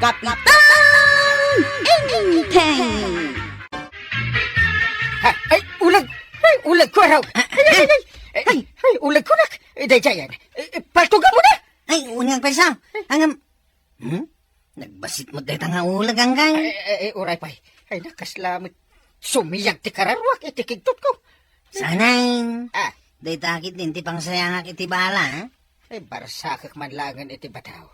Kapitan Inteng! Ay, ulag! Ay, ulag ko raw! Ay, ulag ko nak! Dayayan, paltugan mo na! Ay, unyang pesa. Hanggang... Nagbasit mo dito nga ulag hanggang. Uray pay. Ay, nakaslamit. Sumiyag ti kararwak, iti kigtot ko. Sanay. Ah, Dito akit din ti pang sayangak iti bala, ha? ay, barsakak manlangan iti bataw.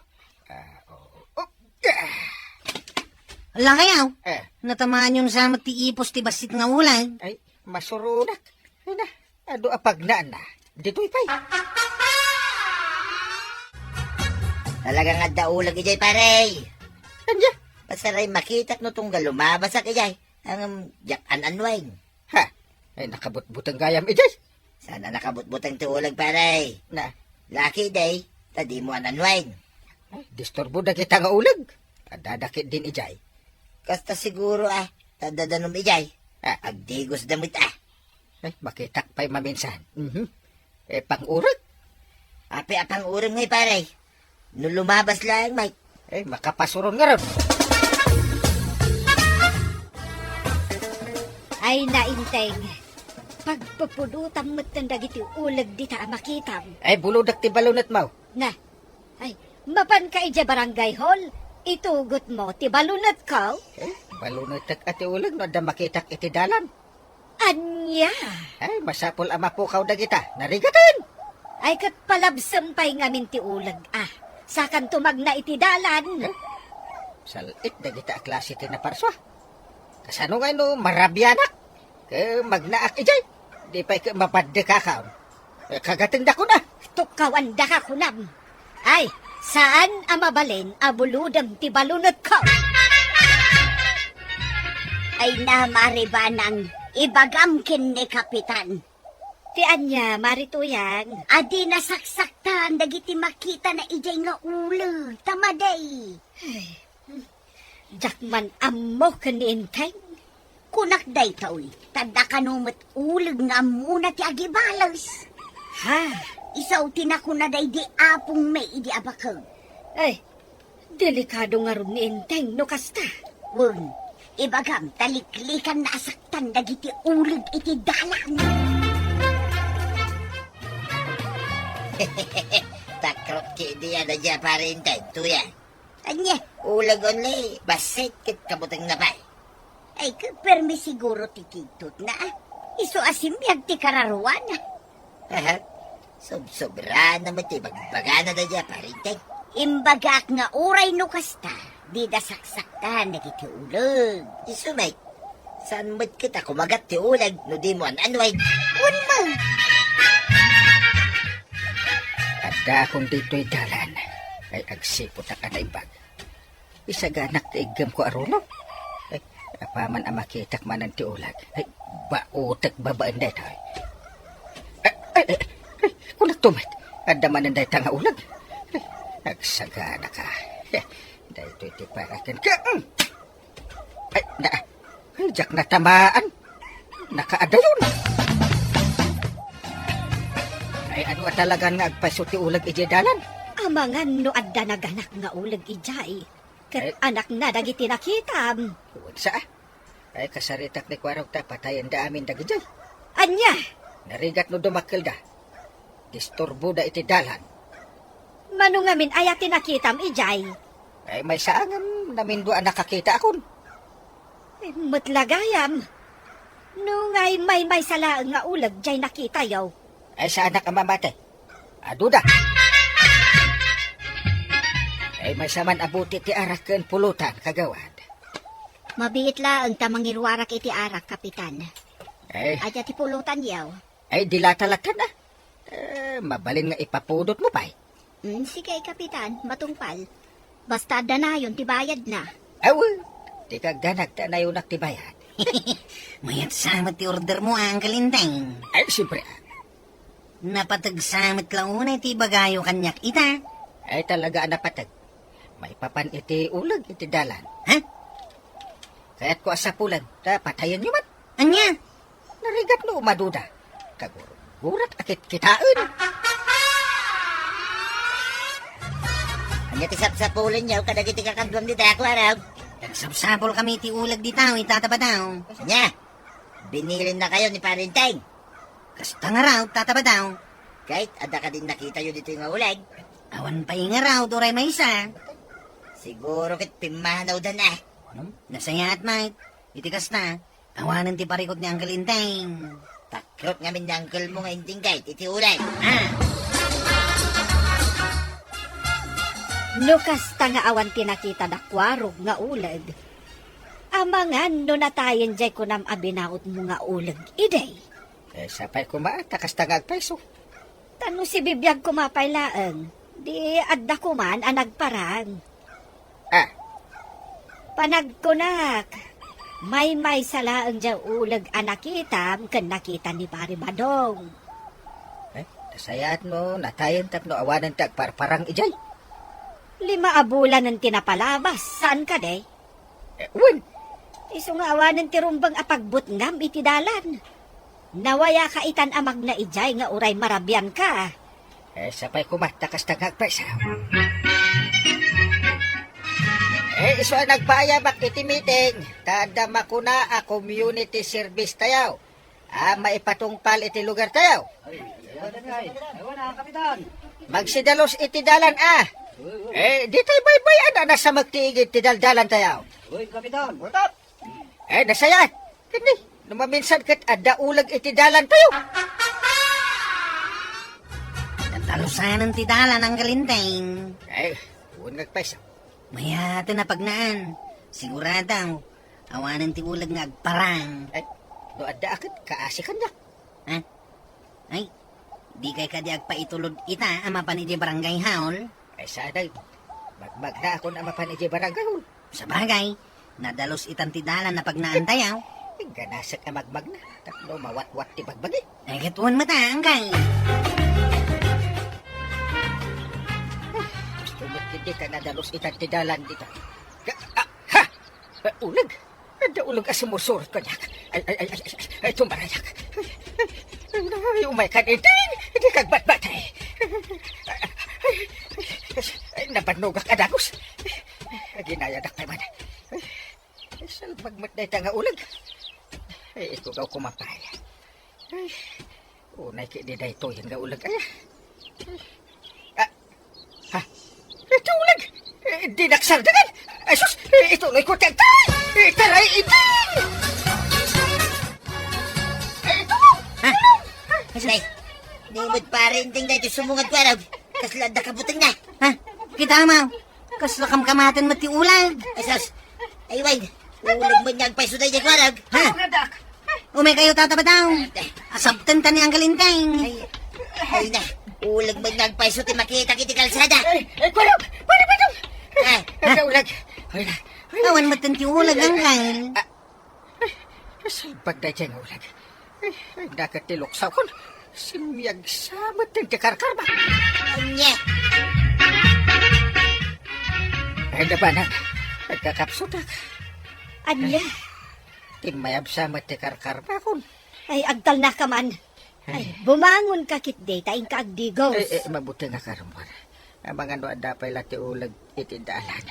Ala kayaw. Eh, Natamaan yung sama ti ipos ti basit nga ulag. ay, masurunak. Ay na, ado apagnaan na. Dito'y pay. Talagang adda ulag ijay pare. Kanya. Pasaray makitak no tunggal lumabas sa ijay. Ang yakan anway. Ha, ay nakabutbutang gayam ijay. Sana nakabutbutang ti ulag pare. Na, Lucky day, tadi mo anway. ay, disturbo na kita nga ulag. Adadakit din ijay. Kasta siguro tadadanom ijay. Ah, Agdigos damit ay, makitak pa'y maminsan. Pang-urag. Api apang urim ngay pare. No lumabas lang, Mike. Eh, makapasuron nga ron. Ay nainteng. Pagpupulutan mo't ng dagiti ulag di ta makitam. Ay, buludak ti balunat mo. Na, ay, mapan ka ija barangay hall. Itugot mo, ti balunat ka. Eh, balunat ati ulag no da makitak iti dalan. Anya, Ay, masapol ama po kaw da kita. Narigatan. ay kat palabsampay ngamin ti ulag Sakan tumag na iti dalan. Salit da kita klase ti na parswa. Kasano nga no, marabyanak. Magnaak ijay. Di pa'y mapadde kakaon. Kagatinda ko na. Tukawan da ka kunam. Ay, saan amabalin abuludam ti balunat ka? Ay namaribanang ibagamkin ni Kapitan. Ti anya, marituyan. Adi nasaksaktan dagiti makita na ijay nga ulo. Tamaday. Jakman ammo kaninteng. Kunak day taoy. Tanda kanumot ulag nga muna ti agibalas. Ha? Isaw tinakuna day di apong may idi abakag. Ay, delikado nga ron ni Inteng, no kasta. Wun, ibagam taliklikan na asaktan dagiti ulag iti dalan. Takrot ki diya na dya pare intay. Tuya. Anya, Ulag only. Basit kit kabutang napay. ay permi siguro ti kigtot na. Iso asimyag ti kararuan. Sobra naman ti bagbagana na dya pare intay. Imbagak nga uray no kasta. Di da saksaktan dagiti ulag. Iso Mike. Saan mo't kita kumagat ti ulag no di mo anway. Unma. Ada akong dito'y dalan. Ay agsipot na kanaimbag. Isaganak ti igam ko aruno. Ay, apaman ang makitak manan ti ulag. Ay, bautak babaan day tayo. Ay, kunak tumat. Ada manan day tanga ulag. Ay, nagsagana ka. Dahil iti parakan ka. Ay, jak na tamaan. Nakaadayon. Ay, ano talaga nga agpaso ti ulag iti dalan? Amangan no adda naganak nga ulag ijay. Kat anak na dagiti nakitam. Huwag sa ay kasaritak ni Kwarog ta patayan da amin dagijay. Anya, Narigat no dumakil da. Disturbo da iti dalan. mano ngamin ayati nakitam ijay. Ay may saangam namin doon nakakita akon. Matlagayam. No ngay may salaang nga ulag jay nakita yaw. Ay sa anak ang mamatay. Aduda. Ay may saman abuti ti arak ken pulutan kagawad. Mabiit la ang tamangirwarak iti arak, Kapitan. Ay, Adya ti pulutan yaw. ay dilatalatan na. Mabalin nga ipapudot mo pa'y. Sige, Kapitan, matungpal. Basta danayon ti bayad na. Awa, di kagdanag ta na yun aktibayan. Mayat sama ti order mo, Uncle Inteng. Ay, siyempre. Napatagsamit lang una ti bagayo kanyak ita. Ay talaga napatag. May papan iti ulag iti dalan. Ha? Kaya't ko asapulan, patayan nyo man. Anya? Narigat no maduda. Kagurat akit kitaan. Nga tisap-sapulin niyo, kadagiti kakandwam di tayo araw. Nagsapsapol kami ti ulag di tao, itataba daw. Nya, binilin na kayo ni Parinteng. Kasta nga raw, tataba daw. Kahit ada ka din nakita yun dito yung ulag. Awan pa nga raw, duray may isa. Siguro kit pimanaw da na. Nasaya at mait, itikas na. Awanan ti parikot ni Uncle Inteng. Takrot nga min ni uncle mo nga inting kahit iti ulag. Nukasta nga awan tinakita na kwarog nga ulag. Amangan no natayen jay ko nam abinaot mo nga ulag, iday. Sapay ko takas tangag peso. Tano si bibiyag kumapaylaang, di adda ko man ang nagparang. Ah, Panagkunak, may salaang dyan ulag anakitam kan nakita ni Pari Badong. nasayat mo, natayan tapno awanan tag parang ijay. 5 abulan ng tinapalabas, saan ka day? Wen, Iso nga awanan ti rumbang apagbut ngam iti dalan. Nawaya ka itan amag na ijay nga uray marabyan ka. sapay ko takas tangag peso. Iso nagpayabak iti meeting. Tadama ko na a community service tayaw. Maipatungpal iti lugar tayaw. Magsidalos iti dalan di tayo baybayan nasa magtiigid ti daldalan tayaw. Nasayat. Hindi. Numaminsan kat adda ulag iti dalan tayo. Natalusanan ti dalan Uncle Inteng. Unag peso. Maya ito na pagnaan. Siguradaw, awanan ti ulag nga agparang. No adda akit kaasi kanya. Ay, di kay kadi agpaitulod ita ama paniti barangay haul. Sanay. Magmagda ako na mapaniti barangay. Sa bagay, nadalos itan ti dalan na pagnaan tayaw. Ganasak na magmagna. Tapno mawat-wat ti bagbagi. Ay, katuan mata, Uncle. Hindi ka nadalos itantidalan dito. Ha! Ulag! Ada ulag asimusur ka niya. Ay, tumarayak. Ay, umay ka dito. Hindi kagbat-batay. Ay, napanugak adagos. Ginayadak naman. Ay, salbagmat na ita nga ulag. Ay, ito daw kumapay. Ay, unay kini na ito yung nga ulag. Ay, ha? Ito ulag! Di naksardagan! Ay sus! Ituloy ko tagtay! Taray ito! Ito! Nay, nimod Parinteng na ito sumungad ko araw. Kasla da kabutang na. Ha? Kita mo, kasla kamkamatan mati ulag. Ay sus, ay wag. Ulag mo niyang paiso na ko araw. Ha? Umay kayo tataba daw. Asabtan ta ni Uncle Inteng. Ay na, ulag mo niyang paiso ti makita kiti kalsada. Kulang! Para ba ito? Ah, Ito ulag! Ay na! Awan matan ti ulag, Uncle. Salbag na dyan nga ulag. Ay, nakatiloksaw ko. Simyag samat ng kakarkarma. anya. Ay, nabanang. Nagkakapsutak. Anya, Timayab samat ng kakarkarma ko. ay agtal na ka man. Ay, bumangon ka kit day, taing ka agdigos. Mabuti nga karamwan. Ang mga noanda pa ilati ulag itindalan.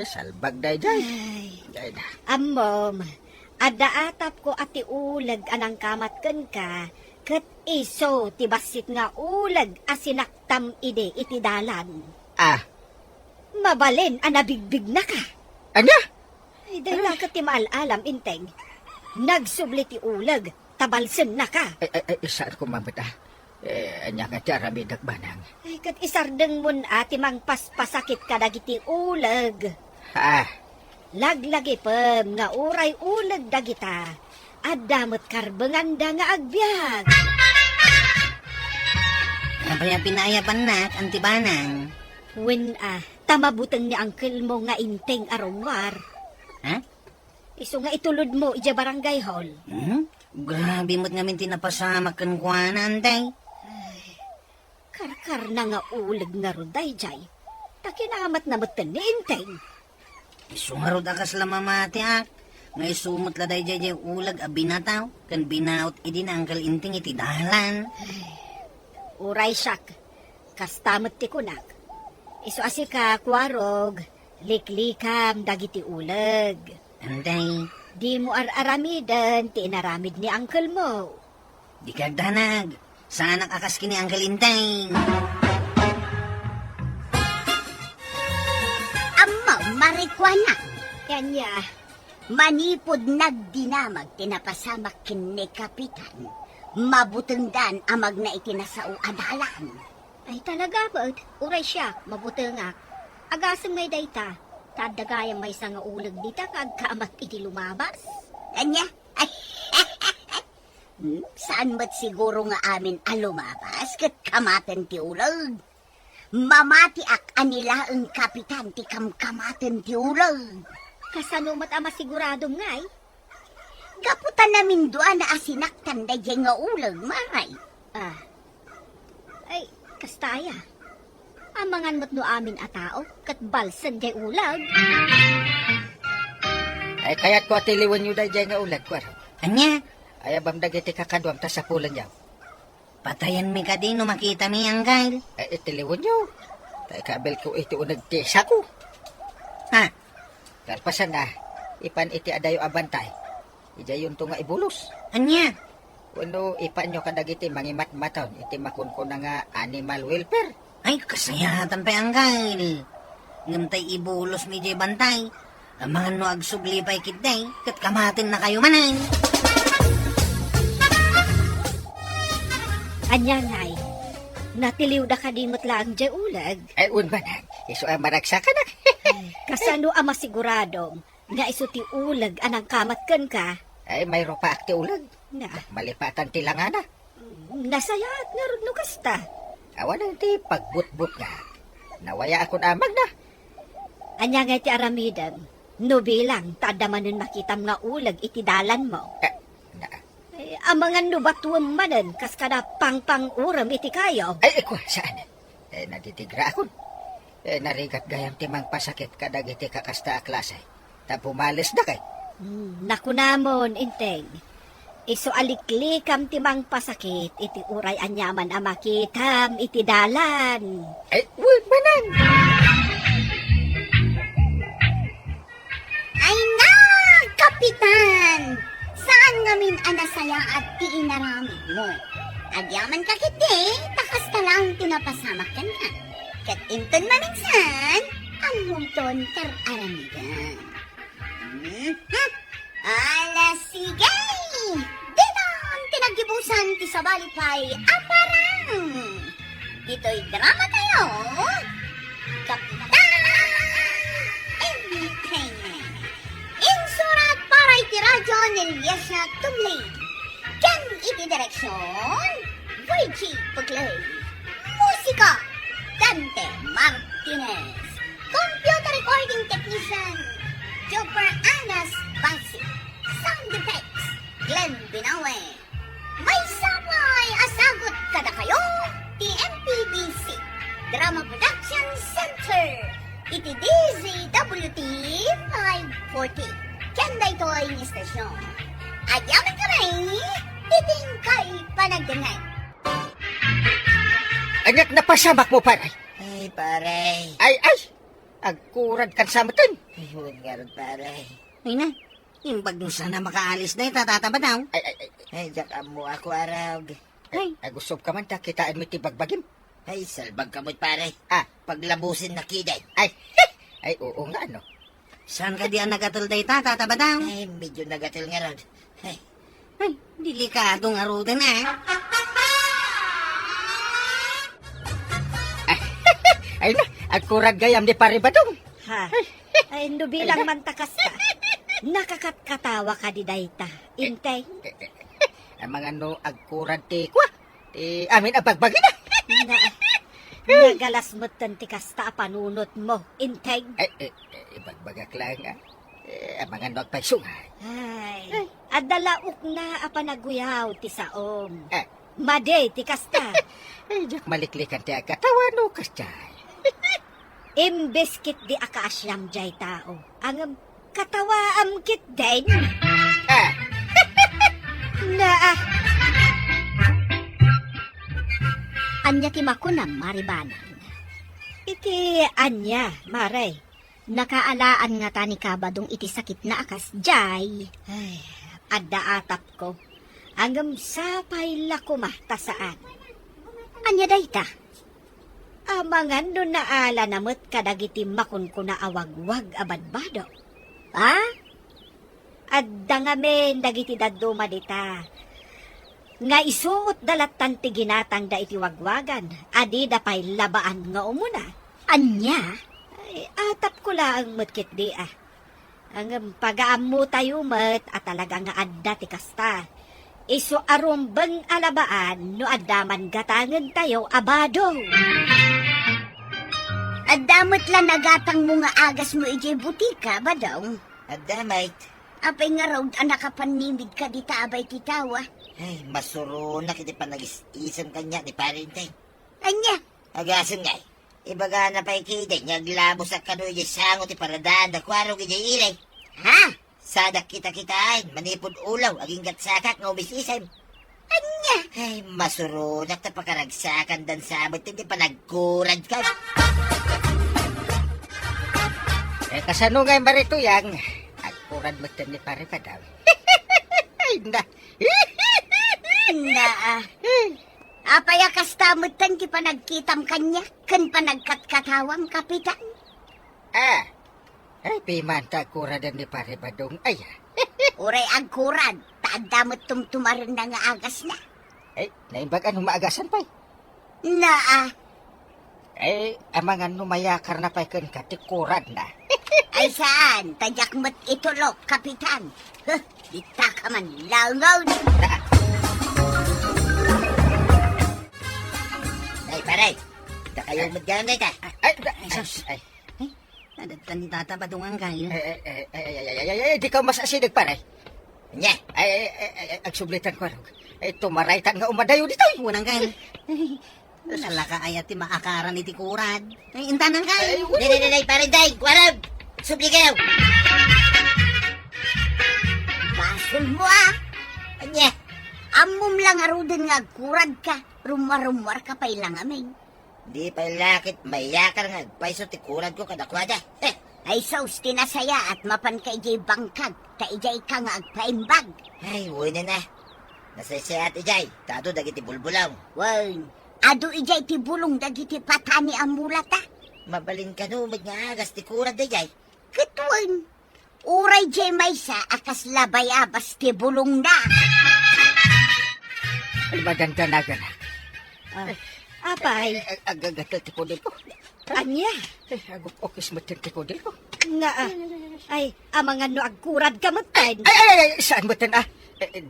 Salbag na dyan. Ay, Ay na. amom, adaatap ko ati ulag anang kamatken ka, ket iso tibasit nga ulag asinaktam ide iti dalan. Mabalin anabigbig na ka. Anya? Ay, dahil ka ti maalalam, Inteng. Nagsubli ti ulag, tabalsen na ka. Saan ko mamata? Anya nga tiarami nagbanang. Ay, kat isardeng mo na ti mang paspasakit ka dagiti ulag. Laglagi pem nga uray ulag dagita. Adamot karbenganda nga agbyag. Kapaya pinayapan na, antibanang. Wen tamabuteng ni uncle mo nga Inteng arongwar. Ha? Iso nga itulod mo ija barangay hall. Grabe mo't nga minti napasama kan kwa na, Antay. Karkar na nga ulag nga ruday jay. Takinamat na matan ni Inteng. Isungarod akas lamamati ak. Nga isumot laday jay ulag a binataw. Kan binaot idi na Uncle Inteng iti dalan. Uray siyak. Kastamot ti kunak. Iso asika kwarog, liklikam dagiti ulag. Anday, Di mo ar-aramiden, ti inaramid ni uncle mo. di kagdanag. Saan nakakas kini ang kalintay? Amaw, marikwana. Yan ya. Manipod nagdinamag tinapasamak kin ni Kapitan. Mabutundan amag na itinasao adalan. Ay talaga ba? Uray siya, mabuti nga. Agasang may dayta. Tadagayang may nga ulag dita kag kaamat iti lumabas. Anya? Ay, saan ba't siguro nga amin alumabas kat kamaten ti ulag? Mamati ak anila ang kapitan ti kamkamaten ti ulag. Kasano mat ama siguradong ngay? Gaputan namin doon na asinaktan da dyan nga ulag, maray. Ay, kastaya. Amangan mo't no amin a tao, kat balsan jay ulag. Ay kaya't ko atiliwan nyo dahil nga ulag, kwaro. Anya, Ay abam dagiti kakadwam ta sa pulan yaw. patayan mi ka din no makita mi ang gail. Ay itiliwan nyo. Tay kabel ko iti unag ti sako. Ha? Kalpasan na, ipan iti adayo abantay. Ijayon to nga ibulos. Anya, Kuno ipan nyo kadagiti mangimat-maton, iti makunkuna nga animal welfare. ay kasayatan pa ang gail. Ngamtay ibulos mi jay bantay. Ang mga no agsugli pa'y kitday, kat kamatin na kayo manay. Anya ngay, natiliw da ka di mo't lang jay ulag. Ay unbanan, iso ang maragsakan na. Kasano ama siguradong, nga iso ti ulag anang kamat ken ka. Ay mayro pa akti ulag. Na, Malipatan ti langana. nasayat nga rod no kasta. Awan ti pagbut-but nga. Nawaya akon amag na. Anya nga ti aramidan, no bilang tadamanin makitam nga ulag iti dalan mo. Na. Ay, amangan no batuam manen, kas kada pang uram iti kayo. Ay, ko, saan? Naditigra akon. Narigat gayam timang pasakit kadagiti kakasta a klase. Ta pumalis na kay. Naku namon, inteng. Iso aliklikam timang pasakit, iti uray anyaman amakitam, iti dalan. Ay, wag manan. Ay na, Kapitan! Saan ngamin anasaya at tiinaramid mo? Agyaman ka kiti, takas talang tinapasamak ka na. Kat inton maminsan, ang humton aramidan. Ala sige! Dinan, tinagibusan ti sabalipay aparang! Ito'y drama tayo! Kapitan! Entertainment! Insurat para iti radyo ng Yesya Tumlay. Ken iti direksyon, Virgie Puglay. Musika, Dante Martinez. Computer recording technician, Joper Anas Basi. Sound effects, Glenn Binawe. May sabay asagot kada kayo, TMPBC. Drama Production Center. Iti DZWT 540. Kanda ito ay istasyon. Agyaman kami, titing kay panagdanay. Anak napasamak mo, paray. Ay, pare. Ay! Agkurad kan sa matan. Ay, huwag nga ron, pare. Ay na, yung pag sana makaalis na tatataba daw. Ay, jak mo ako, Arab. Ay, Gusto ka man ta, kitaan mo tibagbagim. Ay, salbag kamot, pare. Ah. Paglabusin na kiday. Ay, oo nga, ano. saan ka di ang nagatulday tatataba daw? Ay, medyo nagatil nga ron. Ay, Ay, delikadong arutin Ay na, agkurad gayam ni pare batong. Ha? Ay, no bilang mantakas ka. Nakakatkatawa ka di dayta. Inteng. Ang mga no, agkurad ti kwa. Ti amin ang pagbagi na. Nagalas mo't tantikas ta panunot mo. Inteng. Ay, ibagbagak lang ah. Ang mga no, agpaisungay. Ay, adalaok na apanaguyaw ti saom. Eh. Made ti kasta. Ay, jak maliklikan ti agkatawa no, kastay. Imbes kit di akaasyam jay tao. Ang katawa am kit din. Ah, Na Anya ti makunam maribanan. Iti anya, Maray. Nakaalaan nga tani kabadong iti sakit na akas, jay. Ay, adda atap ko. Hanggang sapay lakumah ta saan. Anya dayta? Amangan no naala namot kadagiti makon ko na awagwag abadbado. Ha? Adda nga men dagiti daduma dita. Nga isuot dalatan ti ginatang da iti wagwagan. Adi da pay labaan nga umuna. Anya? Ay, atap ko lang mutkit di ah. Ang pag-aamu tayo mat at talaga nga adda ti kasta. Iso arumbang alabaan no addaman gatangan tayo abado. Adamot lang nagatang mo nga agas mo iti butika, ba daw? Adamay. Apay nga raw nakapanimid ka di tabay titawa. Ay, masuro na kiti pa nag-isang kanya ni parintay. Anya? Agasan nga. Ibaga na pa ikiday, naglabo sa kanoy di sango ti paradaan da kwaro gijay ilay. Ha? Sadak kita-kitain, manipod ulaw, aging gatsakak nga umisisay. Anya? Ay, masurunak na pakaragsakan dan sabot, hindi pa nagkurad ka. Kasano nga yung marituyang? Agkurad mo ni pare pa daw. Ay, na. Na. Apay akastamutan ti pa nagkitam kanya, kan pa nagkatkatawang kapitan. Ay, pimanta kuradan ni pare badong. Ay, Uray agkurad, taadamot tumtumarin na nga agas na. ay, naimbagan humaagasan pa. Na. Ay, amangan numayakar na pa kan katikurad na. Ay saan? Tadyak mo't itulok, kapitan. Huh, dita ka man langaw. Ay, paray, kita kayo magganay ka. Ay, ay, Nadagtan ni tata badungan kayo. di ka mas asinig pare. Nya, Ay, agsublitan ko arog. Ay, tumaraytan nga umadayo dito. Unang kayo. Nalaka ayat ti maakaran iti kurad. Ay, intanan kayo. dinay, parintay, kwarab, subli kayo. Basol mo ah. Nya, Amom lang arudin nga agkurad ka. Rumar-rumar ka pa ilang amin. di pa lakit, mayakar nga, paiso ti kurad ko kadakwada. Ay saus tinasaya at mapan ka ijay bangkag. Ta ijay ka nga agpaimbag. Ay, uwi na. Nasasayat ijay, tato dagiti bulbulaw. Wan, ado ijay ti bulong dagiti patani ang mulata. Mabalin ka no, nga agas ti kurad ijay. Katuan, uray jay maysa akas labayabas ti bulong na. Ay, madandanagan na. Apay, Agagatal ti kodil ko. anya. Ay, agok-okis mo ti kodil ko. Nga ay, amangan no agkurad ka mutan. Ay, saan mo tin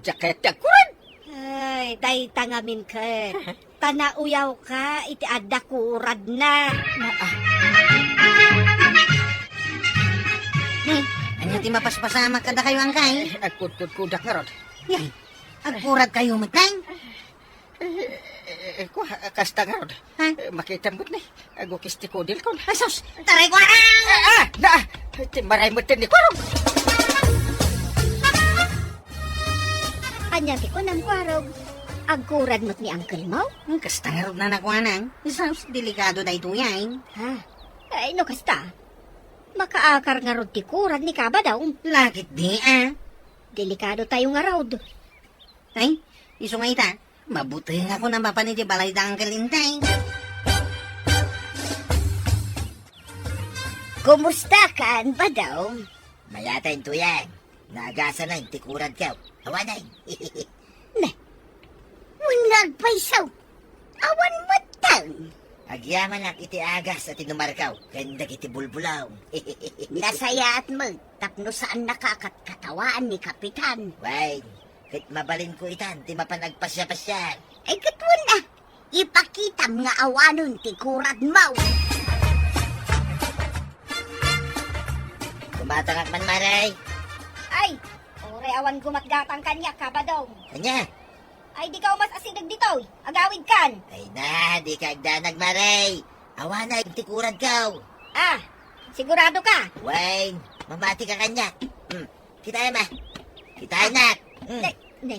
jacket agkurad? Ay, day tangamin ka. Tanauyaw ka, iti adda kurad na. Ano ti mapaspasama kada kayo ang kay? Nagkudkud-kudak nga ron. Yay, agkurad kayo matang. Ko, kasta nga ron. Ha? Makita mo ni. Agokis ti kodil ko. Asos, taray ko na! Maray mo tin ni Kwarog. Anya ti ko ng kwarog. Agkurad mo't ni Uncle mo? Kastangarog na nakuanang. Isang delikado na ito yan. Ha? Ay, no kasta. Makaakar nga rod ti kurad ni Kaba daw. Lakit di ah. Delikado tayo nga rod. Ay, iso nga ita. Mabuti nga ako na mapaniti balay da ang kalintay. Kumusta ka, ba daw? Mayata yung tuyang. Naagasa na yung tikurad ka. Hawanay. Munag paisaw. Awan mo tang. Agyaman lang iti agas at inumarkaw. Ganda kiti bulbulaw. Nasaya at mo. Tapno saan nakakatkatawaan ni Kapitan. Wait, kahit mabalin ko itan, di mapanagpasya-pasyan. Ay katwan na. Ipakita nga awanon ti kurad mo. Kumatangak man maray. Ay, ore awan gumatgatang kanya Kaba daw. Kanya, Ay, di ka umas asidag dito. Agawid kan. ay na, di ka agdanag maray. Awanay, tikurad ka. Ah, sigurado ka? Wayne, mamati ka kanya. Kita ma. Kita na. Ne.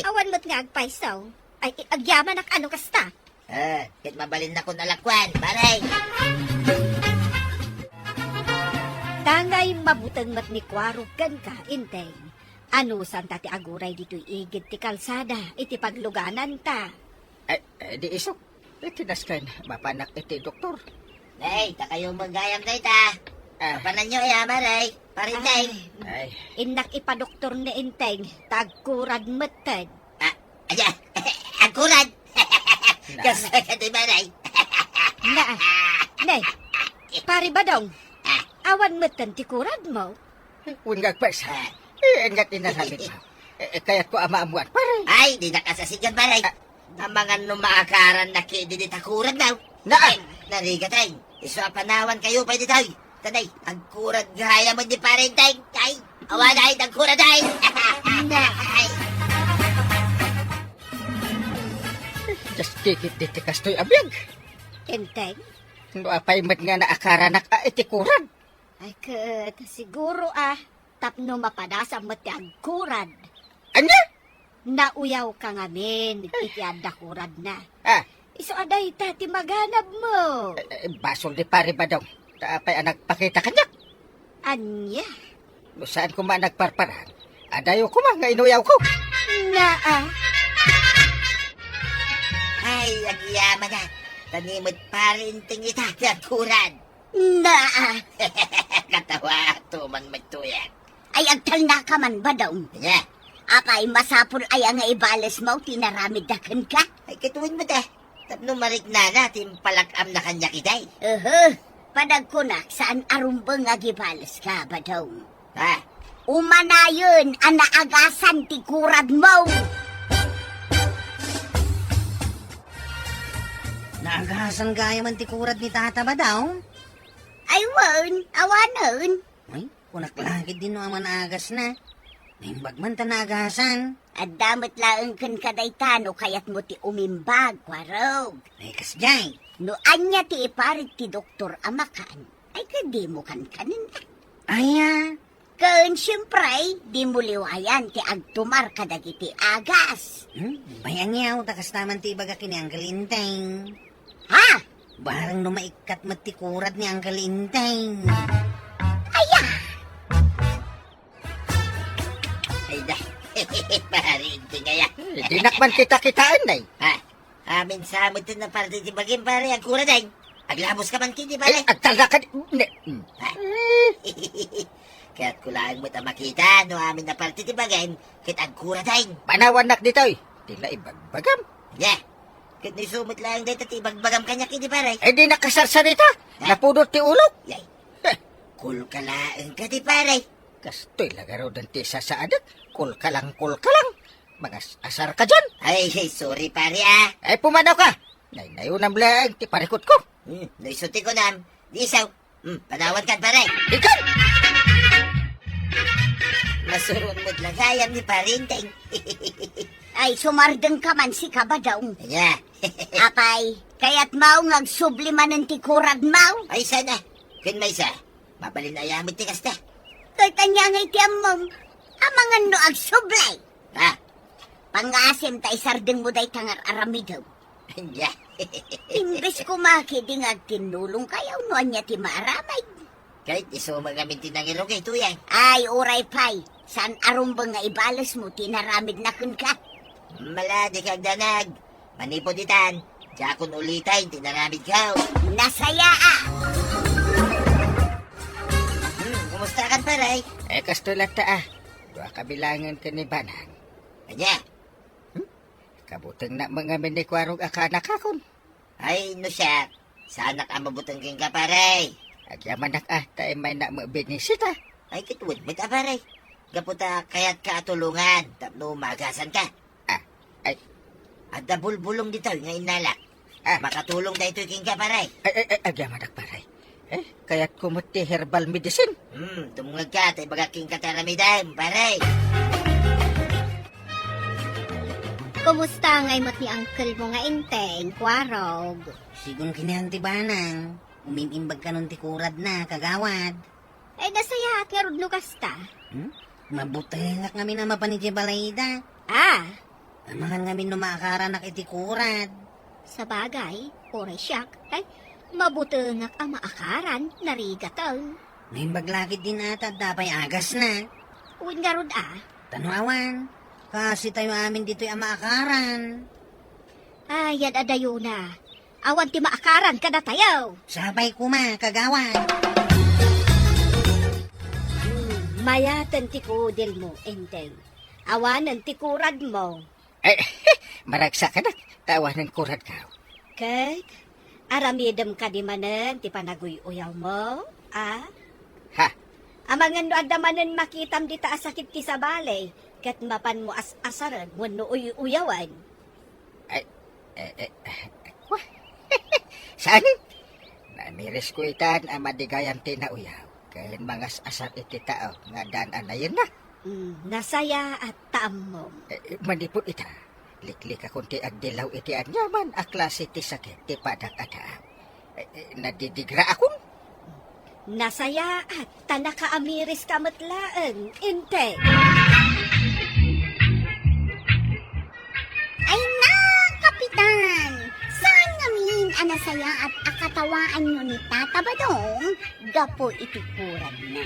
Awan mo't nga agpaisaw. Ay, agyaman ak ano kasta. Ket mabalin na ko nalakwan, paray. Tangay mabutang mat ni Kwarog kan ka, Inteng. Ano san tati aguray dito'y igid ti kalsada, iti pagluganan ta. Di isok. Itinaskan, mapanak iti doktor. Day, takayo magayam day ta. Kapanan nyo maray. Parinteng. Ay, Inak ipadoktor ni Inteng, tagkurad matad. Aja, angkuran. Kasi ka di maray. Nay, pari ba dong? Awan matad ti kurad mo? unggag pa sa. Engat inasabit mo. Kaya't ko amaamuat, pare. Ay, di nakasasigan paray. Ang mga numaakaran na kididitakuran daw. Naan? Narigatay. Iso panawan kayo pwede tayo. Tanay, agkurad gaya mo di parinteng. Ay, awanay, agkurad ay. Ay. Just kikit ditikas to'y abiyag. Inteng? No apay mat nga naakaranak itikuran. Ay kat, siguro tapno mapadasa mo ti agkurad. Anya? Nauyaw ka ngamin, iti adakurad na. Iso aday tati maganap mo. Basol di pare ba daw? Tapay anak pakita kanyak. Anya? No saan ko man nagparparan? Adayo ko man nga inuyaw ko. Naa? Ay, agyaman na. Tanimot parinteng itati agkurad. Naa. Katawa, tuman magtuyan. Ay agtal na ka man ba daw? Kanya, Apay masapul ay ang ibales mo, tinaramid dakan ka. ay katuwin mo ta. Tapno marik na natin palakam na kanya kitay. Padagkunak saan arumbang agibales ka ba daw? Ha? Umanayon ang naagasan ti kurad mo. Naagasan gaya man tikurad ni tata ba daw? Ay wan, awanon. Ay, kunaklagid din no ang managas na. Nimbag man ta naagasan. At damat laang kan kadaytano kayat mo ti umimbag, Kwarog. Ay, kasjay. No anya ti iparit ti doktor amakan, ay kadi mo kan kanin. Aya, Kan siyempre, di mo liwayan ti agtumar kadagiti agas. bayang yaw, takas naman ti ibaga kini ang kalinteng. Ha? Barang no maikat matikurad ni ang kalinteng. Aya! Ay da. Parinting kaya. Di nakman kita-kitaan na Ha? Amin sa mo na parte di bagim pare agkurad ay. Aglamos ka man kini Ay, pare. agtalga ka. Kaya't kulaan mo ta makita no amin na parte di bagay. Kit agkurad ay. Panawan nak ditoy. Tila ibagbagam. Yeah. Kit ni sumot lang dito ti bagbagam kanya kini pare. Eh di nakasarsarita. Napudot ti ulok. Yay. Kul kalaan ka di pare. Kastoy lagaro dan ti sasaadak. Kul ka lang. Mga asar ka dyan. Ay, sorry pare ah. Ay pumanaw ka. Nay-nayo na blang ti parikot ko. Naisuti ko nam. Di isaw. Panawan ka pare. Ikan! Masurun mo't lagayam ni parinteng. Ay sumardeng ka man si kabadaw. Kanya. Apay, kayat mau ngagsubliman ng ti kurad mau. Ay sana. Kun may isa. Mabalin na yamit ti kasta. Kay tanya ngay ti among. Amangan no agsublay. Ha? Pangasim tay sardeng mo day tangar aramidaw. Kanya. Imbes kumaki di nga tinulong kayaw no anya ti maaramay. Kahit iso magamit tinangiro kay tuyang. Ay, uray pay. Saan arumbang nga ibalas mo, tinaramid na kun ka. Maladi kag danag. Manipo ditan. Jakon ulitay, tinaramid ka. Nasaya Kumusta kan paray? Eh kastoy lata Dua kabilangan ka ni Banang. Kanya. Kabutang na mga minikwarog akanak akon. Ay, no siya. Sana ka mabutang king ka paray. Agyaman nak tayo may na mabinisita. Ay, kituwid mo ta paray. Gaputa kaya't ka tulungan. Tapno magasan ka. Ay. At bulbulong dito nga inalak. Makatulong na ito king ka paray. Ay, agyaman nak paray. Kaya't kumuti herbal medicine. Tumungag ka, tayo baga king kataramidam, paray. Kumusta ngay mo't ni uncle mo nga Inteng, Kwarog? Sigun kini banang. Umimimbag ka nun tikurad na, kagawad. Ay nasaya at nga rudno kasta. Mabutengak kami na mapanidya balayda. Ah, Amahan kami no makakaranak itikurad. Sa bagay, oray siyak, ay, mabutengak ang maakaran, narigataw. Ngayon baglakit din ata dapay agas na. Uwin nga rod Tanwawan, kasi tayo amin dito'y amaakaran. Ayan adayo na. Awan ti maakaran ka na tayo. Sabay kuma, kagawan. Mayatan ti kudil mo, Enteng. Awanan ti kurad mo. Ay, maragsa ka na. Tawanan kurad ka. Kag, aramidem ka di manen ti panaguy-uyaw mo, ah? Ha? Amangan no adamanen makitam di taas sakit ti sa balay, kat mapan mo as-asaran wano uyawan. Wah, saan? Namiris ko itan ang madigayan tinauyaw. Kaya mga asat iti tao nga daan na yun na. Nasaya at taam mo. Manipot ita. Liklik akong ti agdilaw iti anyaman a klase ti sakit ti padak ata. Nadidigra akong. Nasaya at tanakaamiris kamatlaan, inte. Ay na, Kapitan! Saan ngamin anasaya at akatawaan nyo ni Tata Badong? Gapo itikurad na.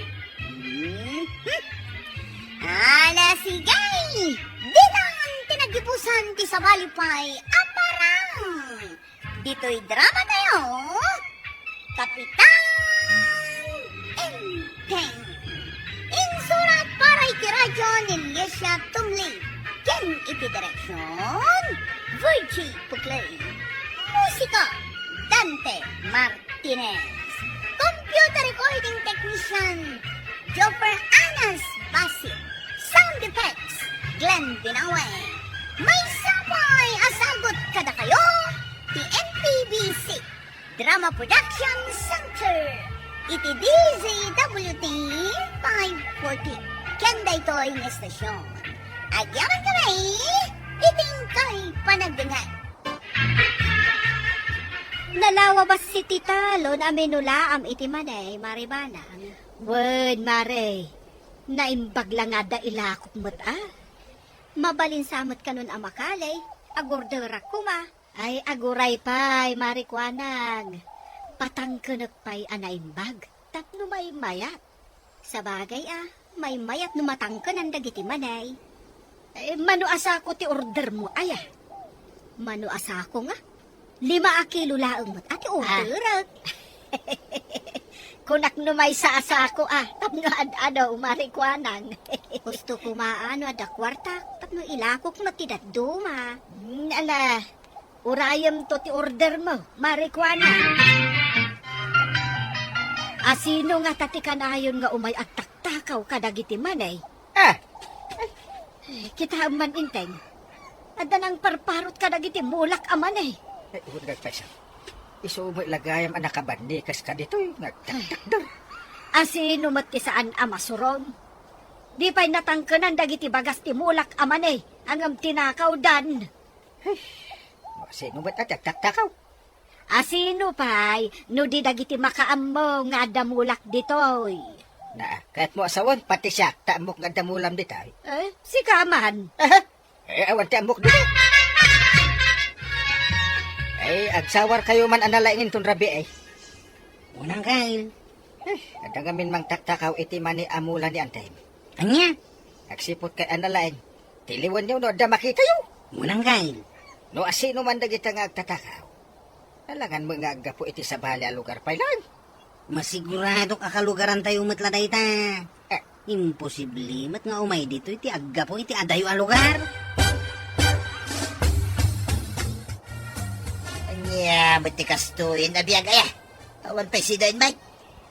Ala sigay! Di lang tinagibusan ti sa balipay aparang! Dito'y drama tayo, Kapitan Enteng! Insurat para iti radyo ni Liesya Tumli. Ken iti direksyon, Virgie Puglay. Musika, Dante Martinez. Computer recording technician, Jopper Anas Basit. Sound effects, Glenn Binawe. May sabay asagot kada kayo, ti NPBC Drama Production Center. Iti DZWT 540. Kenda ito ay estasyon. Agyaman kami, iting kay panagdangan. Nalawabas si Titalo na minula am iti manay, maribanang. Wen, mare, naimbag lang nga da ilakok mo't Mabalin samot ka nun amakalay, agordera kuma. Ay, aguray pa'y, marikwanang. Patangkanak pa'y anaimbag, tapno may mayat. Sa bagay may mayat no matangkanan dagiti manay. Mano asa ko ti order mo, Mano asa ko nga? 5 kilo laang mo't ati order. Kunak no may sa asa ko, tapno ad-adaw, marikwanang. Gusto ko maano, ada kwarta, tapno ilakok na tidaduma. Ala, urayam to ti order mo, marikwana. Asino nga tatikanayon nga umay at taktakaw kadagiti manay? Kita man inteng. Adda nang parparot kadagiti mulak aman Huwag nagpasa. Isumoy lagayam anak kabandi kas ka dito nagtaktakdor. Asino mati saan amasurong? Di pa'y natangkanan dagiti bagas ti mulak aman angam tinakaw dan. Sino ba't nagtaktakaw? Asino pa'y no di dagiti makaammo nga damulak ditoy. Na, kahit mo asawan, pati siya, taamok nga damulam dito. Si Kaman. Awan ti amok dito. Agsawar kayo man analaingin ton rabi Unang kail. Adangamin mang taktakaw iti mani amula ni Antay. Anya? Agsipot kay analain. Tiliwan niyo no, da makita yun. Unang kail. No, asino man dagita nga agtatakaw. Alangan mo nga agapo iti sa bali a lugar pa lang. Masigurado kakalugaran tayo matladay ta. Imposible mat nga umay dito iti agga po iti adayo a lugar. Anya, batikas to yun, abiyag Awan pa sidain ba?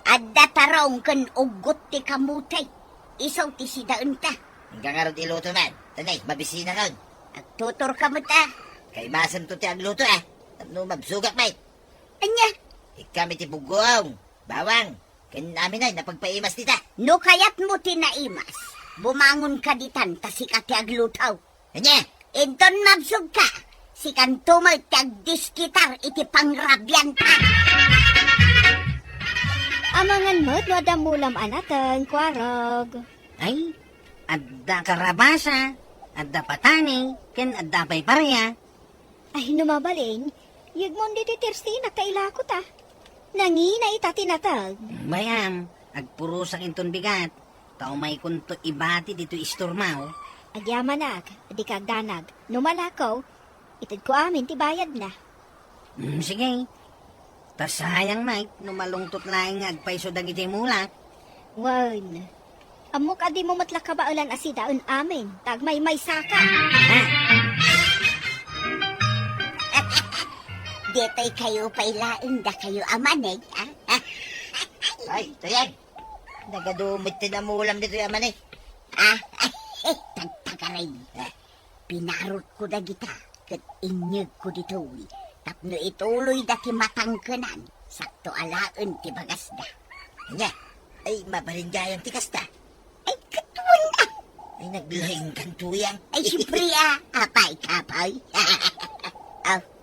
Adda tarong kan ugot ti kamutay. Isaw ti sidaan ta. Hanggang araw iluto man. Tanay, mabisina ka. Agtutor ka mo ta. Kay masam to ti agluto Ano mabsugak ba? Anya, Ikami ti bugong. Bawang. Kan namin ay napagpaimas tita. no kayat mo tinaimas. Bumangon ka ditan tasik ti aglutaw. Anya? Inton mabsug ka. Sikan tumal ti agdiskitar iti pangrabyan ta. Amangan mo't no damulam anatan, kwarog. Ay, adda karabasa, adda patani, ken adda pay pareya. Ay, numabalin, Yagmon di Tirstina kailako ta. Nangina ita tinatag. Bayam, agpurusak inton bigat. Tao may kunto ibati dito isturmaw. Agyamanag, di kagdanag. Numalakaw, itid ko amin ti bayad na. Sige. Tas sayang Mike, numalungtot lang nga agpaiso dagiti mulak. Wan. Amok adi mo matlakabaalan asidaon amin. Tagmay may saka. Detay kayo pailain da kayo amanay, ah? Ay, ito yan. Nagadumit din ang ulam dito yaman eh. Tagtagaray. Pinarot ko da kita, kat inyag ko dito. Tapno ituloy da ti matangkanan. Sakto alaan ti bagas da. Kanya, ay mabalinggayang tikas ta. Ay, katuan na. Ay naglaing kantuyang. Ay, siyempre apay kapay.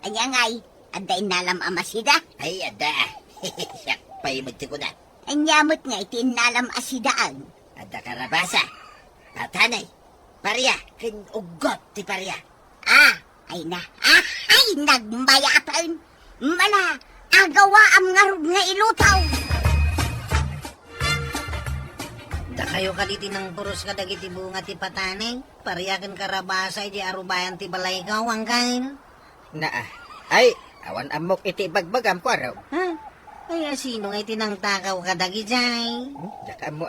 Anya ngay, anday nalam amasida. Ay, ada. Siyak pa'y magti ko na. Anyamot nga itinalam asidaan. Ada karabasa. Tatanay. Parya. Kinugot ti parya. Ay na. Ay, nagmayatan. Mala, agawa ang ngarog nga ilutaw. Da kayo kaliti ng puros ka dagiti bunga ti patanay. Pariyakan karabasay di arubayan ti balay ka ang kain. Naa. Ay, awan amok iti bagbagam ko araw. Ha? Ay, sino ngay tinangtakaw ka dagi jay? Daka mo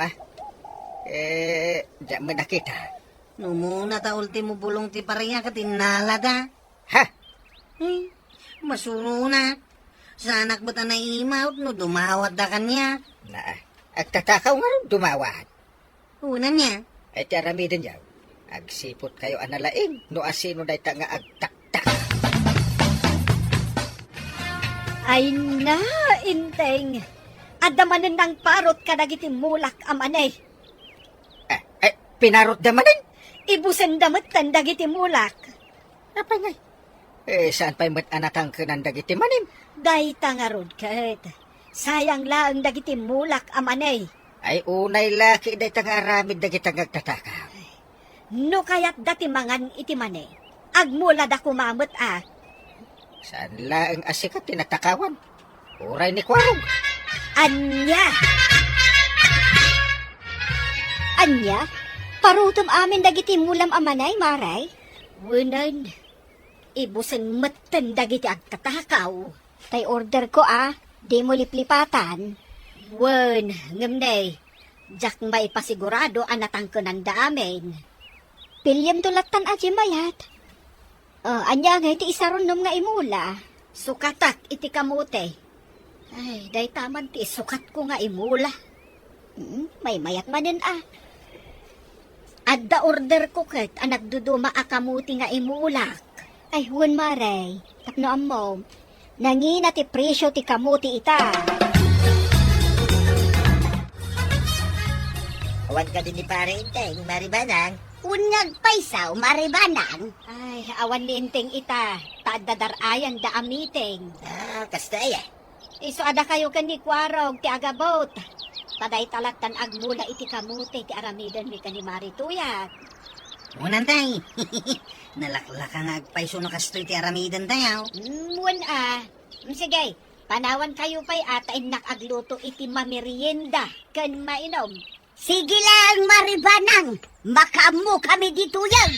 di mo nakita. Numuna ta ultimo bulong ti pariya ka tinalada. Ha? Ay, masuro na. Sa anak ba ta na imaut no dumawat da kanya? Naa. Agtatakaw nga rin dumawat. Una niya. Ay tiaramidin yaw. Agsipot kayo analaing no asino day ta nga agtaktak. Ay na, inteng. Adamanan ng parot ka dagiti mulak amanay. Pinarot damanin. Ibusan damatan dagiti mulak. Apa ngay? Saan pa'y anatang kananda giti manim? Day tangarod kat. Sayang lang dagiti mulak amanay. Ay unay laki day tang aramid dagiti agtatakaw. No kayat dati mangan iti manay. Agmula da kumamot Saan laang asikat tinatakawan? Uray ni Kwarog. Anya! Anya? Parutom amin dagiti mulam amanay, maray? Wunan, ibusan matan dagiti agtatakaw. Tay order ko di mo liplipatan. Wun, ngamday, jak may pasigurado anatang kananda amin. Pilyam tulatan aji mayat. Anya nga iti isarunom nga imula. Sukatak iti kamote. Ay, day taman ti sukat ko nga imula. May mayat manin Adda order ko ket anak duduma akamuti nga imulak. Ay, huwan maray. Tapno ammo. Nangina ti presyo ti kamuti ita. Awan ka din ni pare inteng, maribanang. Unyag paisaw, maribanang. Ay, awan ni inteng ita. Taadadarayan da amiting. Kastaya. Iso ada kayo kani kwarog ti agabot. Taday talatan agmula iti kamuti ti aramidan mi kani marituyak. Unan tay. Nalaklaka nga agpaiso no kastoy ti aramidan tayo. Muan Sige, panawan kayo pa'y atain nakagluto iti mamerienda kan mainom. Sige lang, maribanang. Makamu kami dito yan.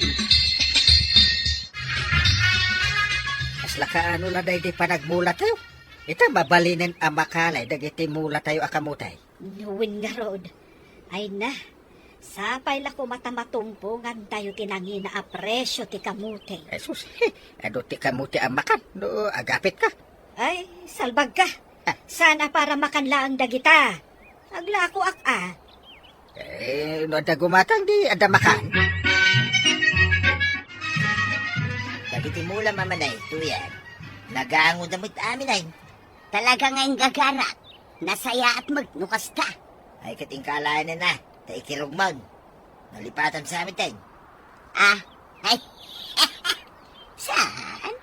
Asla ka ano na day di pa nagmula tayo. Ita mabalinin ang makalay dagiti mula tayo akamutay. Nuwin nga rod. Ay na, sapay la ko matamatumpungan tayo kinangina a presyo ti kamuti. Jesus, ano ti kamuti ang makan? No, agapit ka. Ay, salbag ka. Sana para makanlaang dagita. Aglako No ada gumatang di ada makan. Dagiti mula mamanay, tuyan. Nagaangod na mo't amin ay. Talaga ngayong gagarat. Nasaya at magnukas ta. Ay katingkalaan na. Taikirugmon. Nalipatan sa amin tayo. Ay. Saan?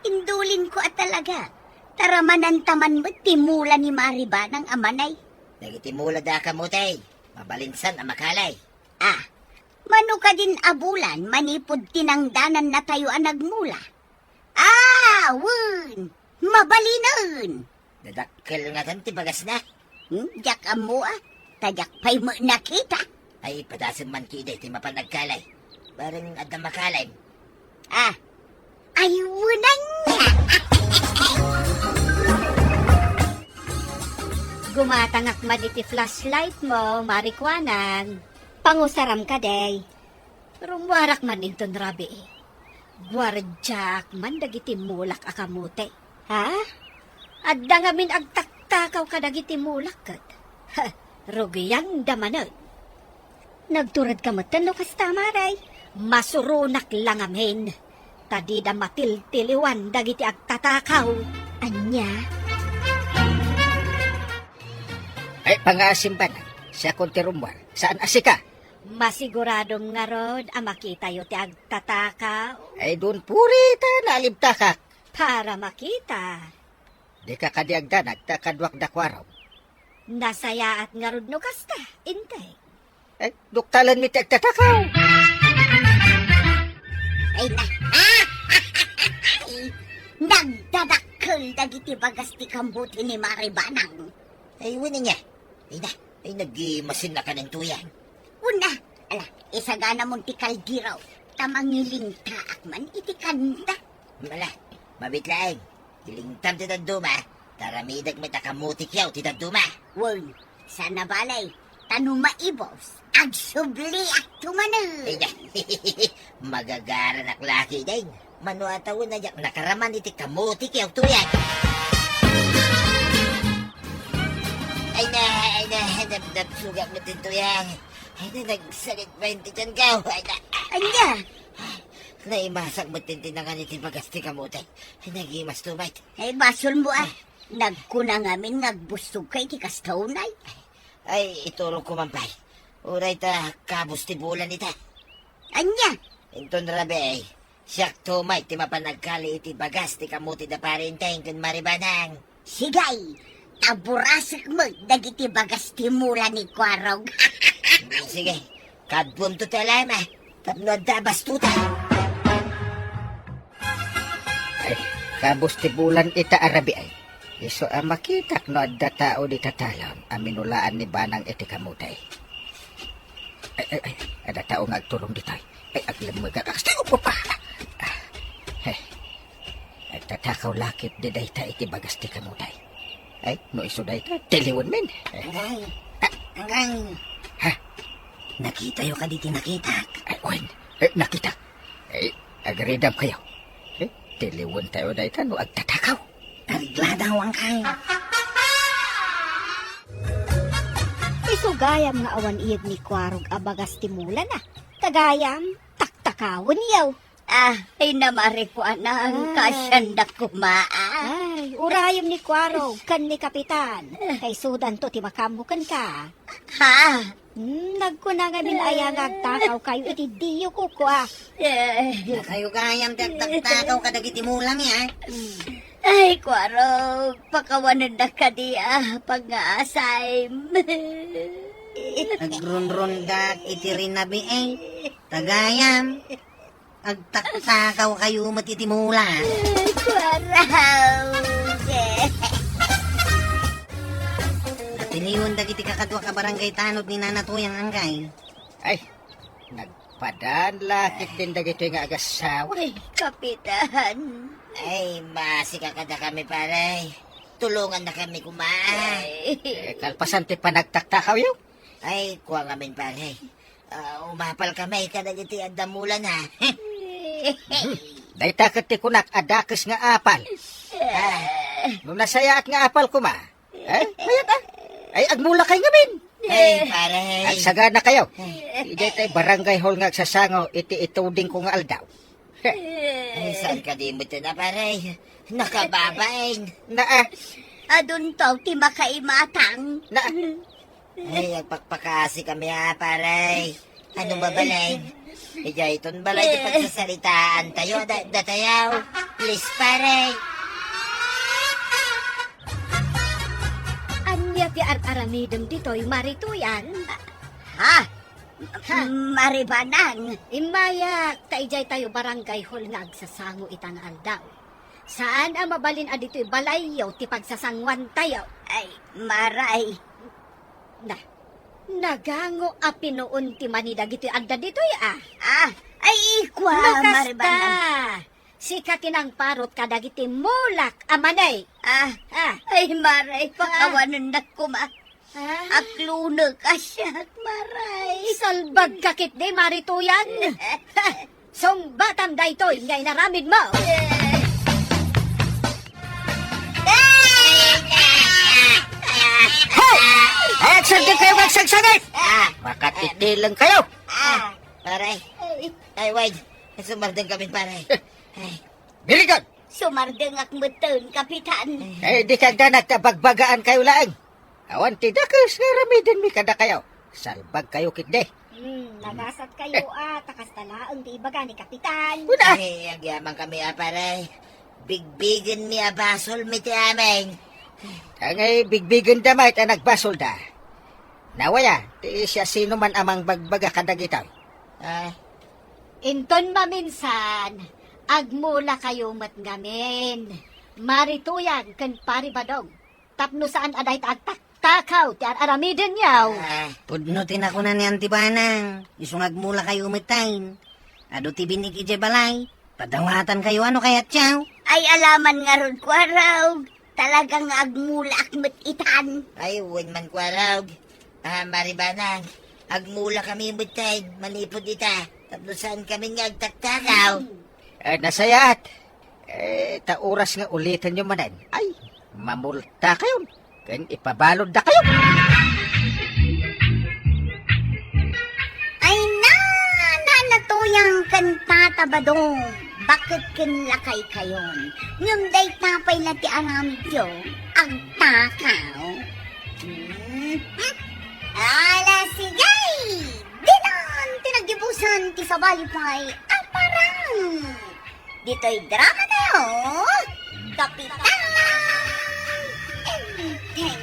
Indulin ko talaga. Taramanan taman mo timula ni Maribanang amanay. Nagitimula da ka mo tayo. Mabalinsan ang makalay. Mano ka din abulan, manipod tinangdanan na tayo ang nagmula. Wun! Mabalinan! Dadakkel nga tan ti bagas na. Jak amo tajak pa'y mo nakita. Ay padasan man kiday ti mapanagkalay. Barang adda makalay. Ayunan niya! Gumatangak man iti flashlight mo, marikwanan. Pangusaram ka, day. Rumwarak man inton rabi. Buwarjak man dagiti mulak akamute. Ha? Adda nga min agtaktakaw ka dagiti mulak kat. Ha, rugiyan damanan. Nagturad ka matan no kastamaray. Masurunak lang amin. Tadida matiltiliwan dagiti agtatakaw. Anya? Ay, pangasimbanan. Sa konti rumwar. Saan asika? Masiguradong nga rod, makita yo ti agtatakaw. Ay, doon purita nalibtakak. Para makita. Di ka kadiagda nagtakadwak dakwaraw. Nasaya at nga rod no kasta. Intay. Ay, duktalan mi ti agtatakaw. Ay na! Nagdadakkel dagiti bagas ti kambuti ni Maribanang. Ay wala niya. Ay na. Ay nagmasin na ka ng tuyan. Una, isagana mong ti kaldiraw. Tamangiling taak man iti kanda. Mala. Mabitlaeng. Ilingtam ti taduma. Taramidag may takamutik yaw ti taduma. Wen, sana balay. Tanuma ibos. Agsubli at tumano. Ay na. Magagara nak laki din. Mano atawin na yak nakaraman iti kamutik yaw tuyan. Ay na, nabsugat mo din tuyan. Ay na, nagsalit ba yung tiyan ka? Ay na, Anya, naimasak mo din tinangan iti bagas ti kamutik. Ay nagimas tumay. ay basol mo Nagkuna ngamin nagbustog kay ti kastaunay. Ay, itulong ko mampay. Uray ta, kabus ti bulan ita. Anya, Inton rabe ay, siyak tumay ti mapanagkali iti bagas ti kamuti da parinteng kun Maribanang. sigay. Taburasik mo dagiti bagas ti mula ni Kwarog. Sige, kadbom to talama. Tapno da bastuta. Ay, kabus ti bulan ita arabi ay. Iso makitak no adda tao di tatalon. Aminulaan ni Banang iti kamutay. Ay, ada tao nga agtulong ditay. Ay, aglam mo kakastay upo pa. Ay, tatakaw lakit di dayta iti bagas ti kamutay. Ay, no iso dayta, tiliwan min. Hanggang, Ha? nakita yo ka diti nakita. Ay, Owen, nakita. Ay, agredam kayo. Ay, tiliwan tayo dayta no agtatakaw. Arigladaw ang kay. Isugayam nga awan iyag ni Kwarog abagas timulan na. Tagayam, taktakawon yaw. Ay namari ko anang kasyandak kumaan. Ay, urayam ni Kwarog, kan ni Kapitan. Kay sudan to ti makamukan ka. Ha? Nagkuna nga min ayang agtakaw kayo iti diyo ko kwa. Kayo gayam tagtakaw ka dagiti mulam ya. Ay, Kwarog, pakawanan na ka diya, pag-aasay. Nagrunrun dak iti rinabi eh. Tagayam. Agtaktakaw kayo matitimula. Kwarog. At tiniwan dagiti kakadwa ka barangay tanod ni nanatuyang anggay. Ay, nagpadan lakit din dagito nga agasawa. Ay, Kapitan. Ay, masikakada kami pare. Tulungan na kami kumaan. Kalpasan ti panagtaktakaw yun. Ay, kuha ngamin pare. Umapal kami kada iti adamulan ha. Dayta kat ti kunak adakes nga apal. Nung nasayaat nga apal kuma. Mayat Ay, agmula kay ngamin. Ay, pare. Agsagana kayo. Ijay tayo barangay hall nga agsasangaw iti ituding ko nga aldaw. Ay, saan ka di mo ito na pare? Nakababain. Adun tao ti makaimatang. Ay, agpakpakasi kami ha pare. Anong babalay? Ijay iton balay di pagsasalitaan tayo. Datayaw. Please pare. Anya ti ar-aramidem dito'y marituyan. Ha? Maribanang. Imayak, taijay tayo barangay hall nga agsasango itang aldaw. Saan ang mabalin adito'y balayaw ti pagsasangwan tayo? Ay, maray. Nagango a pinuon ti manida gito'y adda dito'y Ay, ikwa, Lukas mariban. ta! Sika tinang parot kadagiti mulak amanay. Ay, maray, pakawanan na kuma. Ah, Aklunag ka siya, maray. salbag kakit di marituyan. Song batam daytoy ngay naramid mo. Action din kayo magsagsagay! Makatitilang kayo! Paray. Ay, wait. Sumardeng kami, paray. Ay, Biligan! Sumardeng akmuton, kapitan. Di kagda nagtabagbagaan kayo laang. Awan tidakas nga ramidin mi kada kayo. Salbag kayo kitde. Nagasat kayo takas talaang di ibaga ni kapitan. ay, agyaman kami, paray. Bigbigan mi basol mi ti aming. Angay bigbigan damay at nagbasol da. Nawaya, ti siya sino man amang bagbaga kadagitaw. Inton maminsan, agmula kayo matgamin. Marituyan kan paribadong. Tapno saan aday takaw ti aramidin yaw. Pudnutin ako na ni Antibanang. Isungag mula kayo umitain. Ado ti binig ije balay. Padawatan kayo ano kayat siyaw. Ay, alaman nga ron ko araw. Talagang agmula akmat itan. Ay, huwag man kwarag. Maribanang, agmula kami butay, malipod ita. Tapos saan kami nga agtaktakaw. Nasayat. Ta oras nga ulitan nyo manan. Ay, mamulta kayo. Kan ipabalod da kayo. Ay natuyang kan tatabadong. Bakit kinlakay kayon? Ngam day tapay na ti aramid yo, ang takaw. Ala sigay! Dinan tinagibusan ti sabalipay aparang. Dito'y drama tayo, Kapitan Enteng.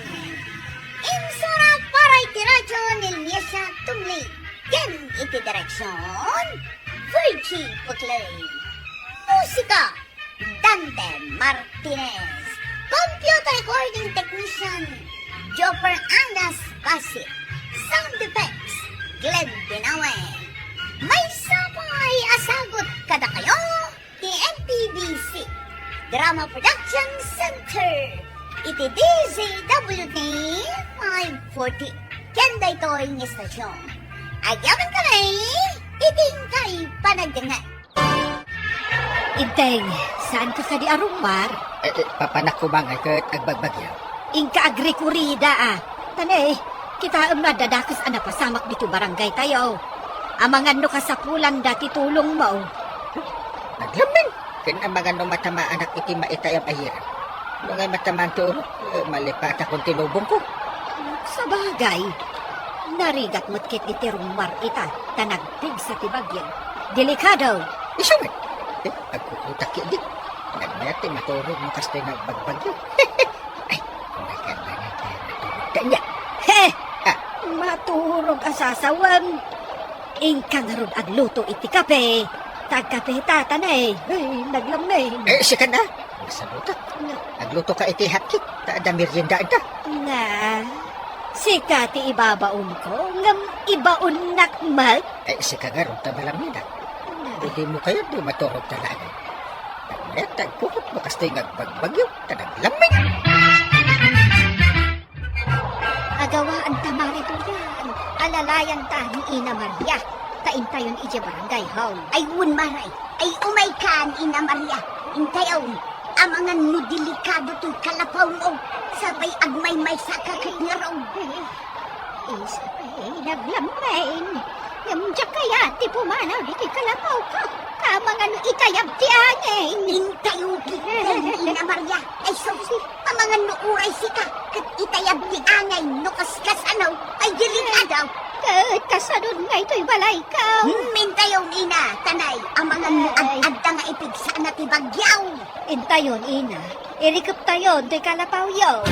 Insura paray ti radyo nil Miesa Tumli. Ken iti direksyon, Virgie Putlay. Musika, Dante Martinez. Computer recording technician, Jopper Andas Basit. Sound effects, Glenn Binawe. May sapay asagot kada kayo, TNPBC Drama Production Center. Iti DZWT 540. Kenda ito ang estasyon. Agyaman kami, iting kay panagdangan. Inteng, saan ka sa di arumar? Papanak ko bang kat agbagbagyaw. Ingka agrikurida Tanay, kita madadakas pasamak dito barangay tayo. Amangan no kasapulan dati tulong mo. Naglamin. Kan ang mga matama anak iti maitayang ahiran. Mga matamaan to, malipat akong tinubong ko. Sa bagay, narigat mo't kit iti rumar ita, tanagpig sa tibagyan. Delikado. Isungan. Agkukutak yun din. Nagmayat maturog mo kasi nagbagbagyo. Ay, nagkanda niya. He! Maturog asasawan. Ingkang harod agluto iti kape. Tagkape tatanay. Ay, naglamay. Siya na. Masalutak. Nagluto ka iti hatkit. Taada meriendaan ka. Nga, sika ti ibabaon ko. Ngam ibaon nakmat. Si kagarong tabalang nila. Hindi mo kayo di maturog talaga. Nagmayat tagkukot mo kasi nagbagbagyo. Tanaglamay. Agawaan tamari to yan. Alalayan ta ni Ina Maria. Taintayon ije barangay hall. Ay, maray. Ay, umay kan, Ina Maria. Intayaw, amangan mo delikado to'y kalapaw mo. Sabay agmay may sakakit nga raw. Isabay, naglamain. Yamdya kaya ti pumanaw di ti kalapaw ko. Kamangan itayab ti angin. Intayaw kita, Ina Maria. Ay, sausi, amangan no uray sika. Kat itayab ni angay, no kaskasanaw. Ay, delikado. Kasadun nga ito'y balay ka. Mintayaw, Ina. Tanay, amangan mo agad nga ipigsa na ti bagyaw. Intayon, Ina. Irikap tayon ti kalapaw yo.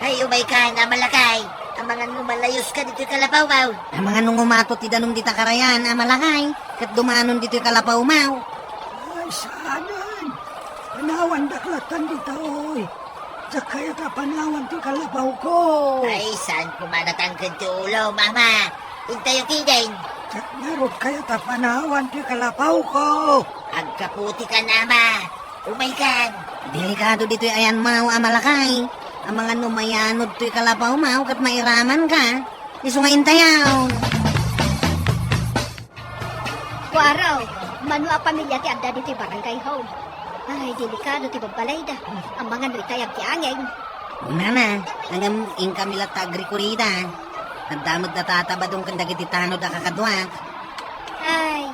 Ay, umay ka na malakay. Amangan mo malayos ka dito kalapaw-paw. Ang mga nung umatot ti danong dita karayan, malakay. Kat dumanon dito kalapaw mau. Saanan? Panawan daklatan dito, oy. Sa kaya ta panawan ti kalabaw ko. Ay, saan kumanatangkad ti ulo, mama? Intayo kidin. Sa narod kaya ta panawan ti kalabaw ko. Agkaputi ka, nama. Oh my God. Delikado dito ayan mau amalakay. Ang mga numayanod to'y kalabaw mau kat mairaman ka. Iso nga intayaw. Kuaraw, manu a pamilya ti adda dito barangay hall. Ay, delikado ti babalay da. Ang mga noy tayag ti angeng. Una na, hanggang ingkamila tagrikurita. Nagdamod na tatabadong kandagiti tanod na kakadwak. Ay,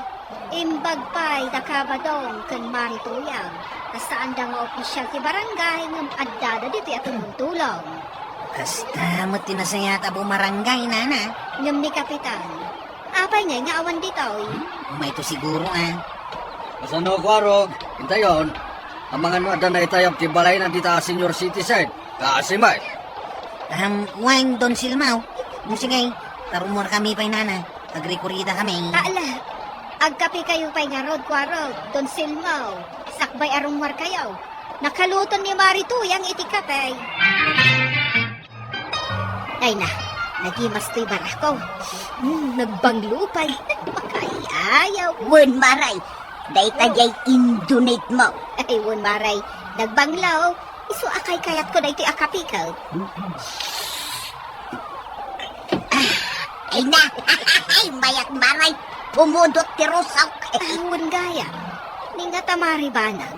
imbag pa'y nakabadong kan marituyang. Kasaan da nga opisyal ti barangay ng adda dito atong tulong. Kasta mo tinasayat abo marangay, nana. Ngam ni Kapitan. Apay nga awan dito eh. May to siguro, ah. Masano ko arog, intayon. Ang mga nuada na itayang tibalay na dita senior citizen. Kaasimay. Wang Don Silmaw. Sige, tarumor kami pa'y nana. Agrikurita kami. Ala, agkapi kayo pa'y nga rod kwarog, Don Silmaw. Sakbay arungwar kayo. Nakaluton ni Marituyang itikapay. Ay na, nagimas to'y barako. Nagbanglupay. Makayayaw. Wen maray, day tajay indunate mo. Ay, wun maray, nagbanglaw. Iso akay kayat ko na ito'y akapikaw. Ay na, ay mayat maray, pumudot ti rusaw. Wun gaya, ni nga tamari banag.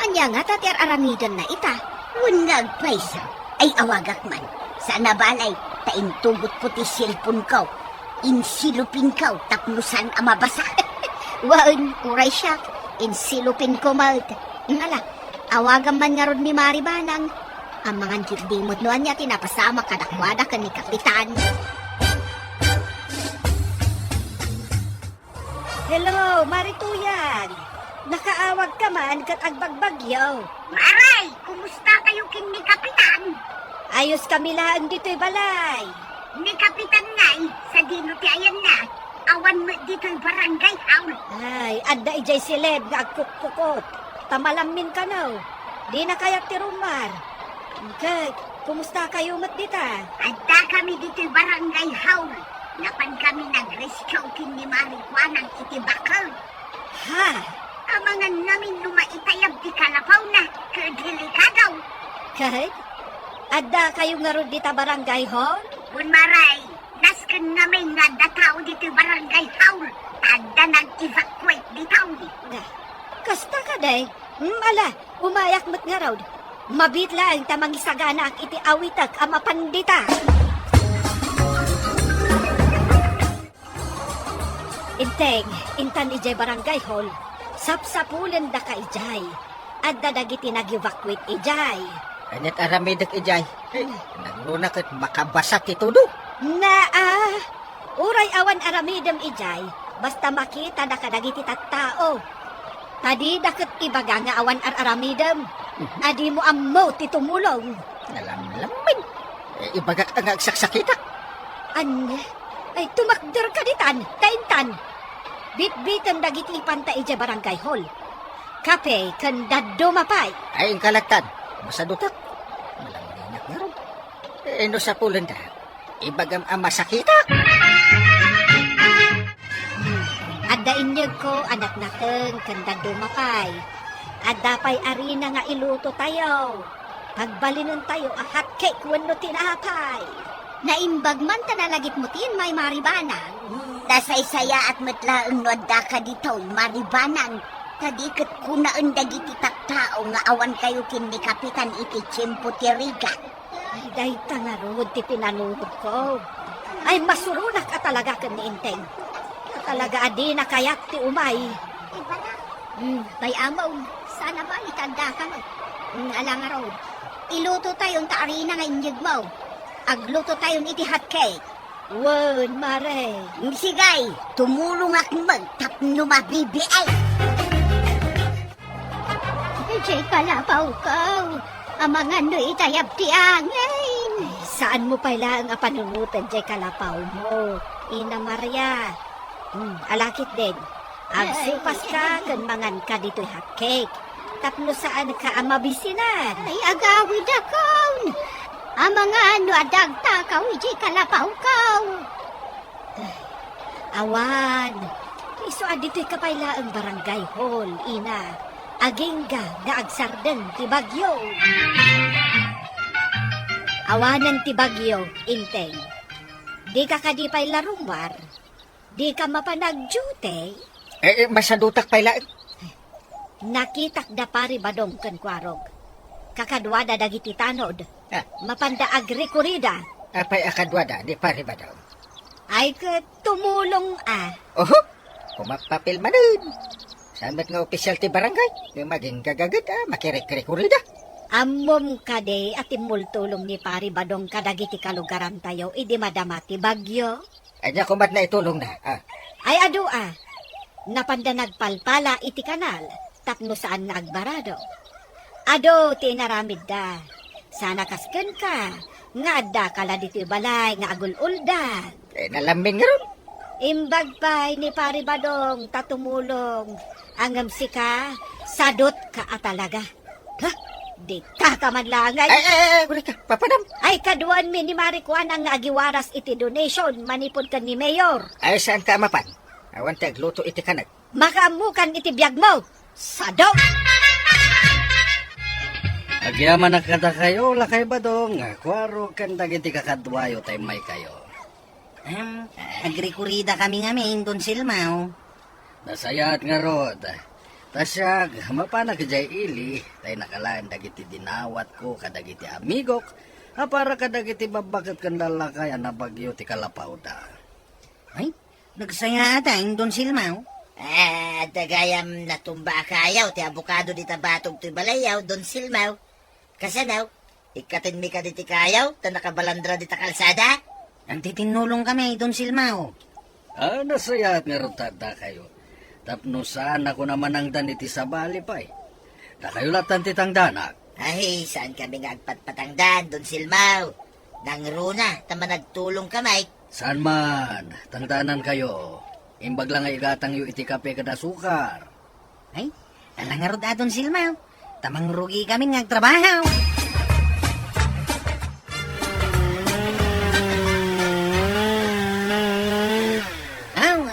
Anya nga tatir aramidan na ita. Wen nagpaisa, ay awagak man. Sana balay, taintugot ko ti silpon ko. Insilupin ko, tapnusan ang mabasa. Waan, uray siya. Insilupin ko malt. Ingala, awagan man nga ron ni Mari Banang. Ang mga jildimot noan niya tinapasama kadakwada ka ni Kapitan. Hello, Marituyan. Nakaawag ka man kat agbagbagyaw. Maray, kumusta kayo king ni Kapitan? Ayos kami lang dito'y balay. Ni Kapitan ngay, sa dinuti ayan na. Awan mo dito'y barangay haul. Ay, adda ijay silid nga agkukukot. Tamalamin ka no. Di na kayak ti Rumar. Kay, kumusta kayo mat dita? Adda kami dito'y barangay haul. Napan kami nag-rescue kin ni Marikwanang itibakal. Ha? Amangan namin lumaitayab di kalapaw na. Kadelikadaw. Kay, adda kayo nga ron dita barangay hall? Bunmaray, nasken namin nga datao dito'y barangay haul. Adda nag-evacuate ditaw. Kasta ka day? Ala, umayak mat nga raw. Mabit lang tamang isaganak iti awitak ang mapandita. Inteng, intan ijay barangay hall. Sapsapulen da ka ijay. Adda dagiti nag-evacuate ijay. Anit aramidak ijay. Nagluna kat makabasa ti tudo. Uray awan aramidem ijay. Basta makita da ka dagiti tattao. Tadi daket ibaga nga awan aramidem. Adi mo ammo ti tumulong. Nalamlamin. Ibagak ang agsaksakita. Ay tumakder ka ditan, kaintan. Bit-bitan dagiti ipanta ijay barangay hall. Kape kan daddo mapay. Ay, ang kalagtan. Masadutak. Malaminak nga ron. No sa pulan da. Ibagam ang masakita. Adda inyag ko, anak natin, kanda dumapay. Adda pa'y arina nga iluto tayo. Pagbalinon tayo, ahat cake wano tinapay. Naimbag man tanalagit mo tin, may maribanang. Dasaysaya at matlaang nuadda ka dito, Maribanang. Tadikat kunaan dagiti taktao nga awan kayo kin ni Kapitan iti tiyempo ti Riga. Ay, dahi tangarod ti pinanuhod ko. Ay, masurunak ka talaga kan ni Inteng. Talaga adi na kayak ti umay. Bay amaw, sana ba itanda ka no? Alang araw, iluto tayong taarina nga inyag mo. Agluto tayong iti hot cake. Wan, mare. Sigay, tumulong ak magtapno mabibi ay. Ijay kalapaw ka. Ang mga no itayab ti angin. Saan mo pala ang panunutan jay kalapaw mo? Ina Maria. Alakit din. Agsupas ka kan mangan ka dito'y hotcake. Tapno saan ka ang mabisinan? Ay, agawid akaw. Ang mga ano, adagtakaw, iji kalapaw kaw. Awan. Iso adito'y kapayla ang barangay hall, ina. Agingga nga agsardeng ti Bagyo. Awanan ti Bagyo, inteng. Di ka kadipay larumbar. Di ka mapanag-duty. Masadutak pala. Nakitak da pari badong ken kwarog. Kakadwada dagiti tanod. Mapanda agrikurida. Apay akadwada, di pare ba daw? Ay tumulong Oho, kumapapil manin. Samat nga opisyal ti barangay. Yung maging gagagat, makirik-rikurida. Amom kade at imultulong ni pari badong kadagiti kalugaran tayo idi madama ti Bagyo. Anya kumat na itulong na. Ay adu napanda nagpalpala iti kanal tapno saan nga agbarado. Ado tinaramid da. Sana kasken ka nga adda kala diti balay nga agululda. Nalamin nga ron. Imbag pa'y ni pari badong tatumulong angam sika sadot ka atalaga. Ha? Di ka kamadlangay. Guli ka, papadam. Ay kaduan mi ni Marikuan ang agiwaras iti donation manipod ka ni Mayor. Ay, saan ka mapan? Awan tag luto iti kanag. Makaamukan iti biyag mo. Sadok! Agyaman na kada kayo, lakay ba dong? Kwaro kan dagiti kakadwayo tay may kayo. Agrikurida kami nga main Don Silmao. Nasayat nga rod. Tasyag, mapana ka jay ili, tay nakalaan dagiti dinawat ko, kadagiti amigok, para kadagiti babakat kan lalakay na bagyo ti kalapaw da. Ay, nagsaya ata Don Silmao. Dagayam natumba kayaw, ti abukado di tabatog ti balayaw, Don Silmao. Kasi daw, ikatin mi ka di ti kayaw, ta nakabalandra di ta kalsada. Ang titinulong kami Don Silmao. Nasayat nga rod tada kayo. Tapno saan ako naman ang daniti sa bali pa eh. Da kayo latan titang danak. Ay, saan kami nga agpatpatangdan, Don Silmao? Nang runa, tama nagtulong kamay. Saan man, tangdanan kayo. Imbag lang ay igatang yu iti kape kada sukar. Ay, alangarod Don Silmao. Tamang rugi kami ngagtrabaho.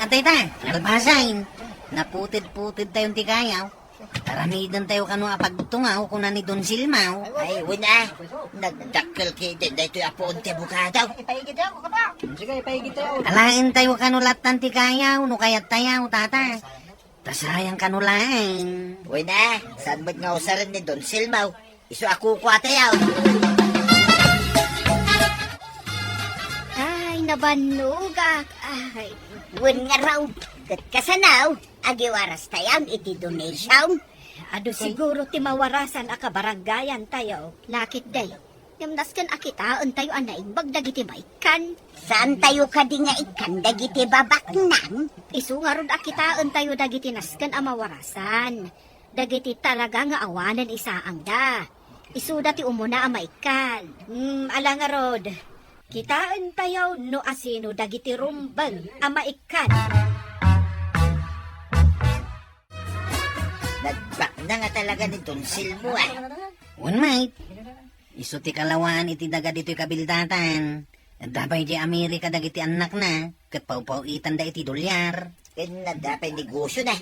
Atay ta, nalbasain. Naputid-putid tayong tikayaw. Taramidan tayo kano apagtungaw kung ni Don Silmao. Ay, wala. Nagdakkel kay dito apo unti bukadaw. Alain tayo kano latan tikayaw, no kayat tayaw, tata. Tasayang kano lain. Wala, saan ba't nga usaran ni Don Silmao? Iso ako kwatayaw. Ay, nabanugak. Ay, wen nga raw. Kat kasanaw, agiwaras tayang iti donation. Ado siguro ti mawarasan a kabaranggayan tayo. Lakit day. Yamnas kan akitaan tayo anaing bagdagiti maikan. Saan tayo ka di nga ikan dagiti babaknang? Isu nga rod akitaan tayo dagiti nasken a mawarasan. Dagiti talaga nga awanan isaang da. Isu dati umuna a maikan. Ala nga rod. Kitaan tayo no asino dagiti rumbang a maikan. Nagbak na nga talaga ni Don Silmo One mate. Iso ti kalawaan iti daga dito'y kabildatan. Dabay di Amerika dagiti anak na. Kat paupawitan da iti dolyar. Ken nadapay negosyo na.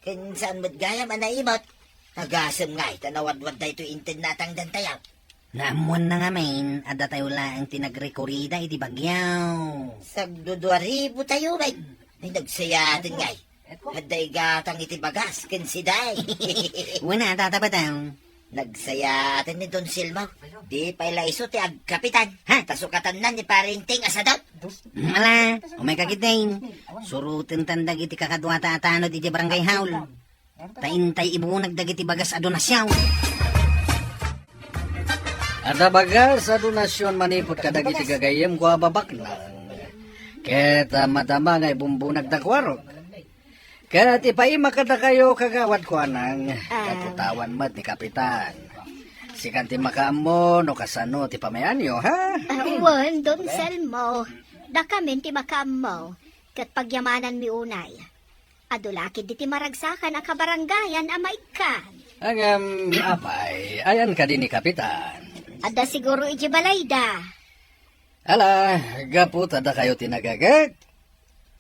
Ken saan mo't gayam anaimot. Nagasam nga tanawadwad da ito intin natang dantayaw. Naamuan na nga main. Ada tayo lang tinagrekorida iti bagyaw. Sagdudwaribo tayo may. Ay nagsayatin nga Haday gatang iti bagas, ken siday. Wala tatabataw. Nagsayatin ni Don Silmao. Di pa ilaiso ti agkapitan. Tasukatan na ni parinting asadot. Mala, umay kagitain. Surutin tandag iti kakadwata atanod iti barangay haul. Taintay ibunag dagiti bagas adonasyaw. Ada bagas sa donasyon manipot kadagiti gagayem ko ababak na. Ket tama-tama nga ibumbunag da kwarog. Ket ipaima kada kayo kagawad ko anang kaputawan mat ni kapitan. Sikan ti makaammo no kasano ti pamayanyo ha? Wan, Don Selmo. Da kami ti makam mo. Kat pagyamanan mi unay. Adulakid diti maragsakan ang kabaranggayan a maikan. Ang apay, ayan ka din ni Kapitan. Adda siguro iti balayda. Ala, gaputa da kayo tinagagat.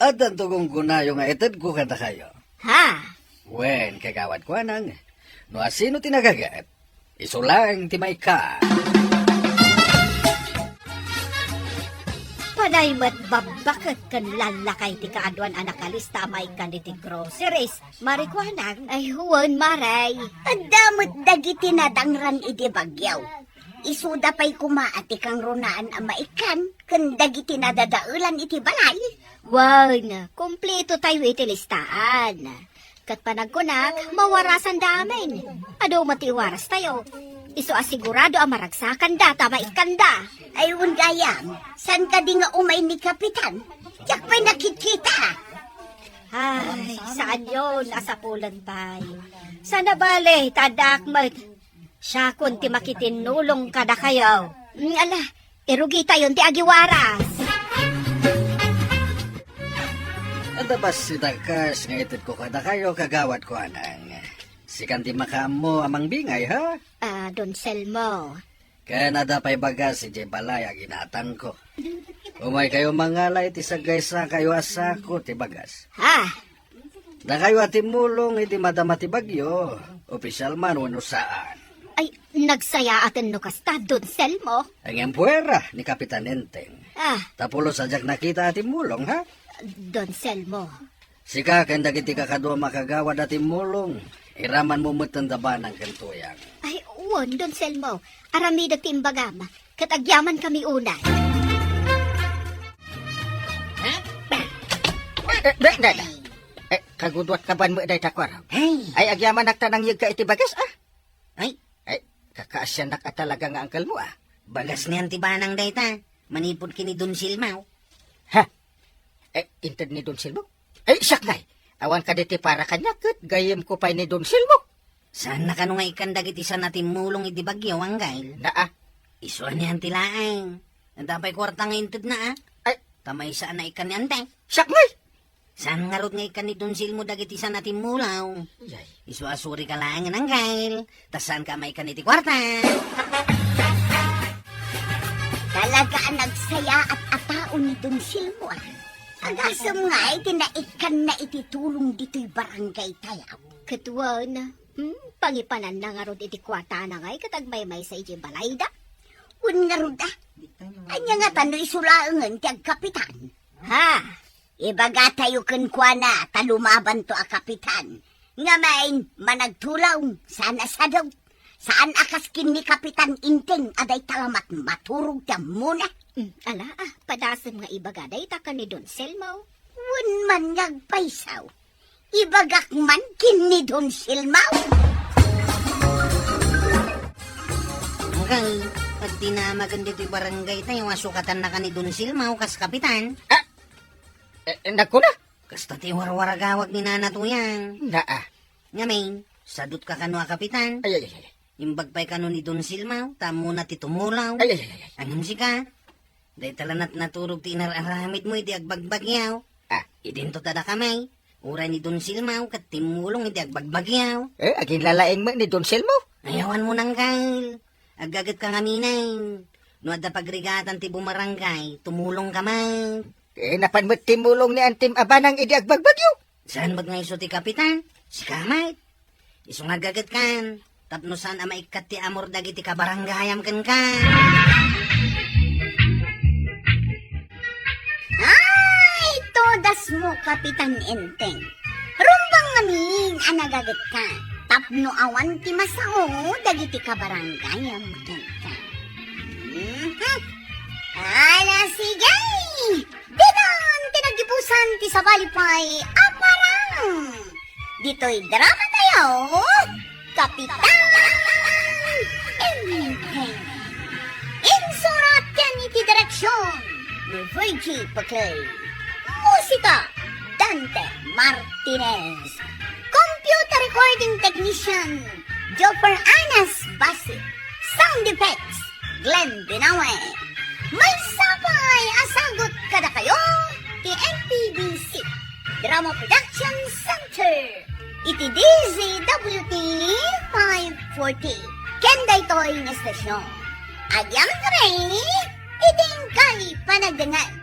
At ang tugong gunayo nga itad ko kada kayo. Ha? Wen, kagawad ko anang. No asino tinagagat, iso lang timay ka. Panay mat babakit kan lalakay ti kaaduan anak kalista may kaniti groceries. Marikwanang ay huwan maray. Adamot dagiti nadangran iti bagyaw. Isuda pa'y kumaati kang runaan ang maikan, kan dagiti nadadaulan iti balay. Wan, kumpleto tayo iti listaan. Kat panagkunak, mawarasan damin. Ado matiwaras tayo. Iso asigurado ang maragsakan data maikanda. Ayun gayam, san ka di nga umay ni Kapitan? Yak pa'y nakikita. Ay, saan yun? Asapulan pa'y. Sana bale, tadakmat. Siya kun ti makitinulong kada kayo. Ala, irugi tayo ti agiwaras. Ada ba si Dakas nga itad ko kada kayo kagawad ko anang. Sikan di makamo amang bingay ha? Don Selmo. Kaya nadapay baga si Jay Balaya ginatan ko. Umay kayo mangalay ti sagay sa kayo asako ti bagas. Ha? Da kayo atimulong iti madama ti bagyo. Opisyal man wano saan. Ay, nagsaya atin no kasta, Don Selmo. Ang empuera ni Kapitan Enteng. Tapulo sadyak nakita atimulong ha? Don Selmo. Sika kanda kiti kakadwa makagawad atimulong. Iraman mo matandaba ng kantuyang. Ay, uwan, Don Selmo. Arami nagtimbagam. Katagyaman kami unay. Kagudwat ka ban mo day takwaraw. Hey, Ay agyaman naktanang yag ka iti bagas ay, Kakaasyan nak talaga nga angkal mo bagas ni antibanang dayta. Manipod kini Don Silmaw. Ha? Inted ni Don Silmo? Siyak ngay. Awan ka diti para kanya kat gayem ko pa ni Don Silmo. Saan na kanong ikandag iti sa natin mulong iti bagyo, Wanggay? Iso Isuan ni antilaang. Nandapay kwartang inted na Ay. Tamay saan na ikan ni antay. Siyak ngay. Saan nga rot nga ikan ni Don Silmo dagiti sa natin mulaw? Yay. Isu asuri ka lang ng gail. Tas saan ka may ikan iti kwarta? Talaga ang nagsaya at atao ni Don Silmo. Agasam nga tinaikan na ititulong dito'y barangay tayaw. Katuan, pangipanan na nga rod iti kwata na ngay katagmay-may sa iti balayda. Un nga ruda. Anya nga tano'y sulaangan ti Kapitan. Ha? Ibaga tayo kwa na talumaban to a Kapitan. Nga main managtulaw sana sa daw. Saan akaskin ni Kapitan Inteng aday talamat maturog ta muna. Ala, padasam nga ibagaday ta ka ni Don Selmo. Un man nagpaisaw. Ibagak man kin ni Don Silmaw. Hanggang, pag tinamagan dito'y barangay tayo, asukatan na ka ni Don Silmaw, kas kapitan. Naku na. Kasta ti warwaragawag ni nanatuyang. Ngamin, sadot ka kano a kapitan. Ay. Imbagpay kano ni Don Silmaw, tamo na ti tumulaw. Ay. Angam si ka. Day talanat naturog ti inararamit mo, iti agbagbagyaw. Idinto tada kamay. Uray ni Don Silmaw, kat timulong iti agbagbagyaw. Aging lalaeng mo ni Don Silmo. Ayawan mo nang kail. Agagat ka ngaminayin. No adda pagrigatan ti bumarangay, tumulong ka man. Napanmot timulong ni Antim Abanang idi agbagbagyo. Saan ba't nga iso ti kapitan? Si kamay. Iso nga gagat kan. Tapno saan ama ikat ti amor dagi ti kabaranggayam kan ka. Ay, todas mo, Kapitan Enteng. Rumbang amin, anagagat ka. Tapno awan ti masao, dagiti kabaranggayam kan ka. Ala, sige! Dinan, tinagipusan ti sabalipay, aparang! Dito'y drama tayo, Kapitan Enteng. Insurat yan iti direksyon ni Virgie Paclay. Musika, Dante Martinez. Computer recording technician, Joper Anas Basit. Sound effects, Glenn Dinawe. May sapay, asagot kada kayo, ti MPBC. Drama Production. Transmission Center. Iti DZWT 540. Kenda ito'y ng estasyon. Agyaman kami, iting kay panagdangan.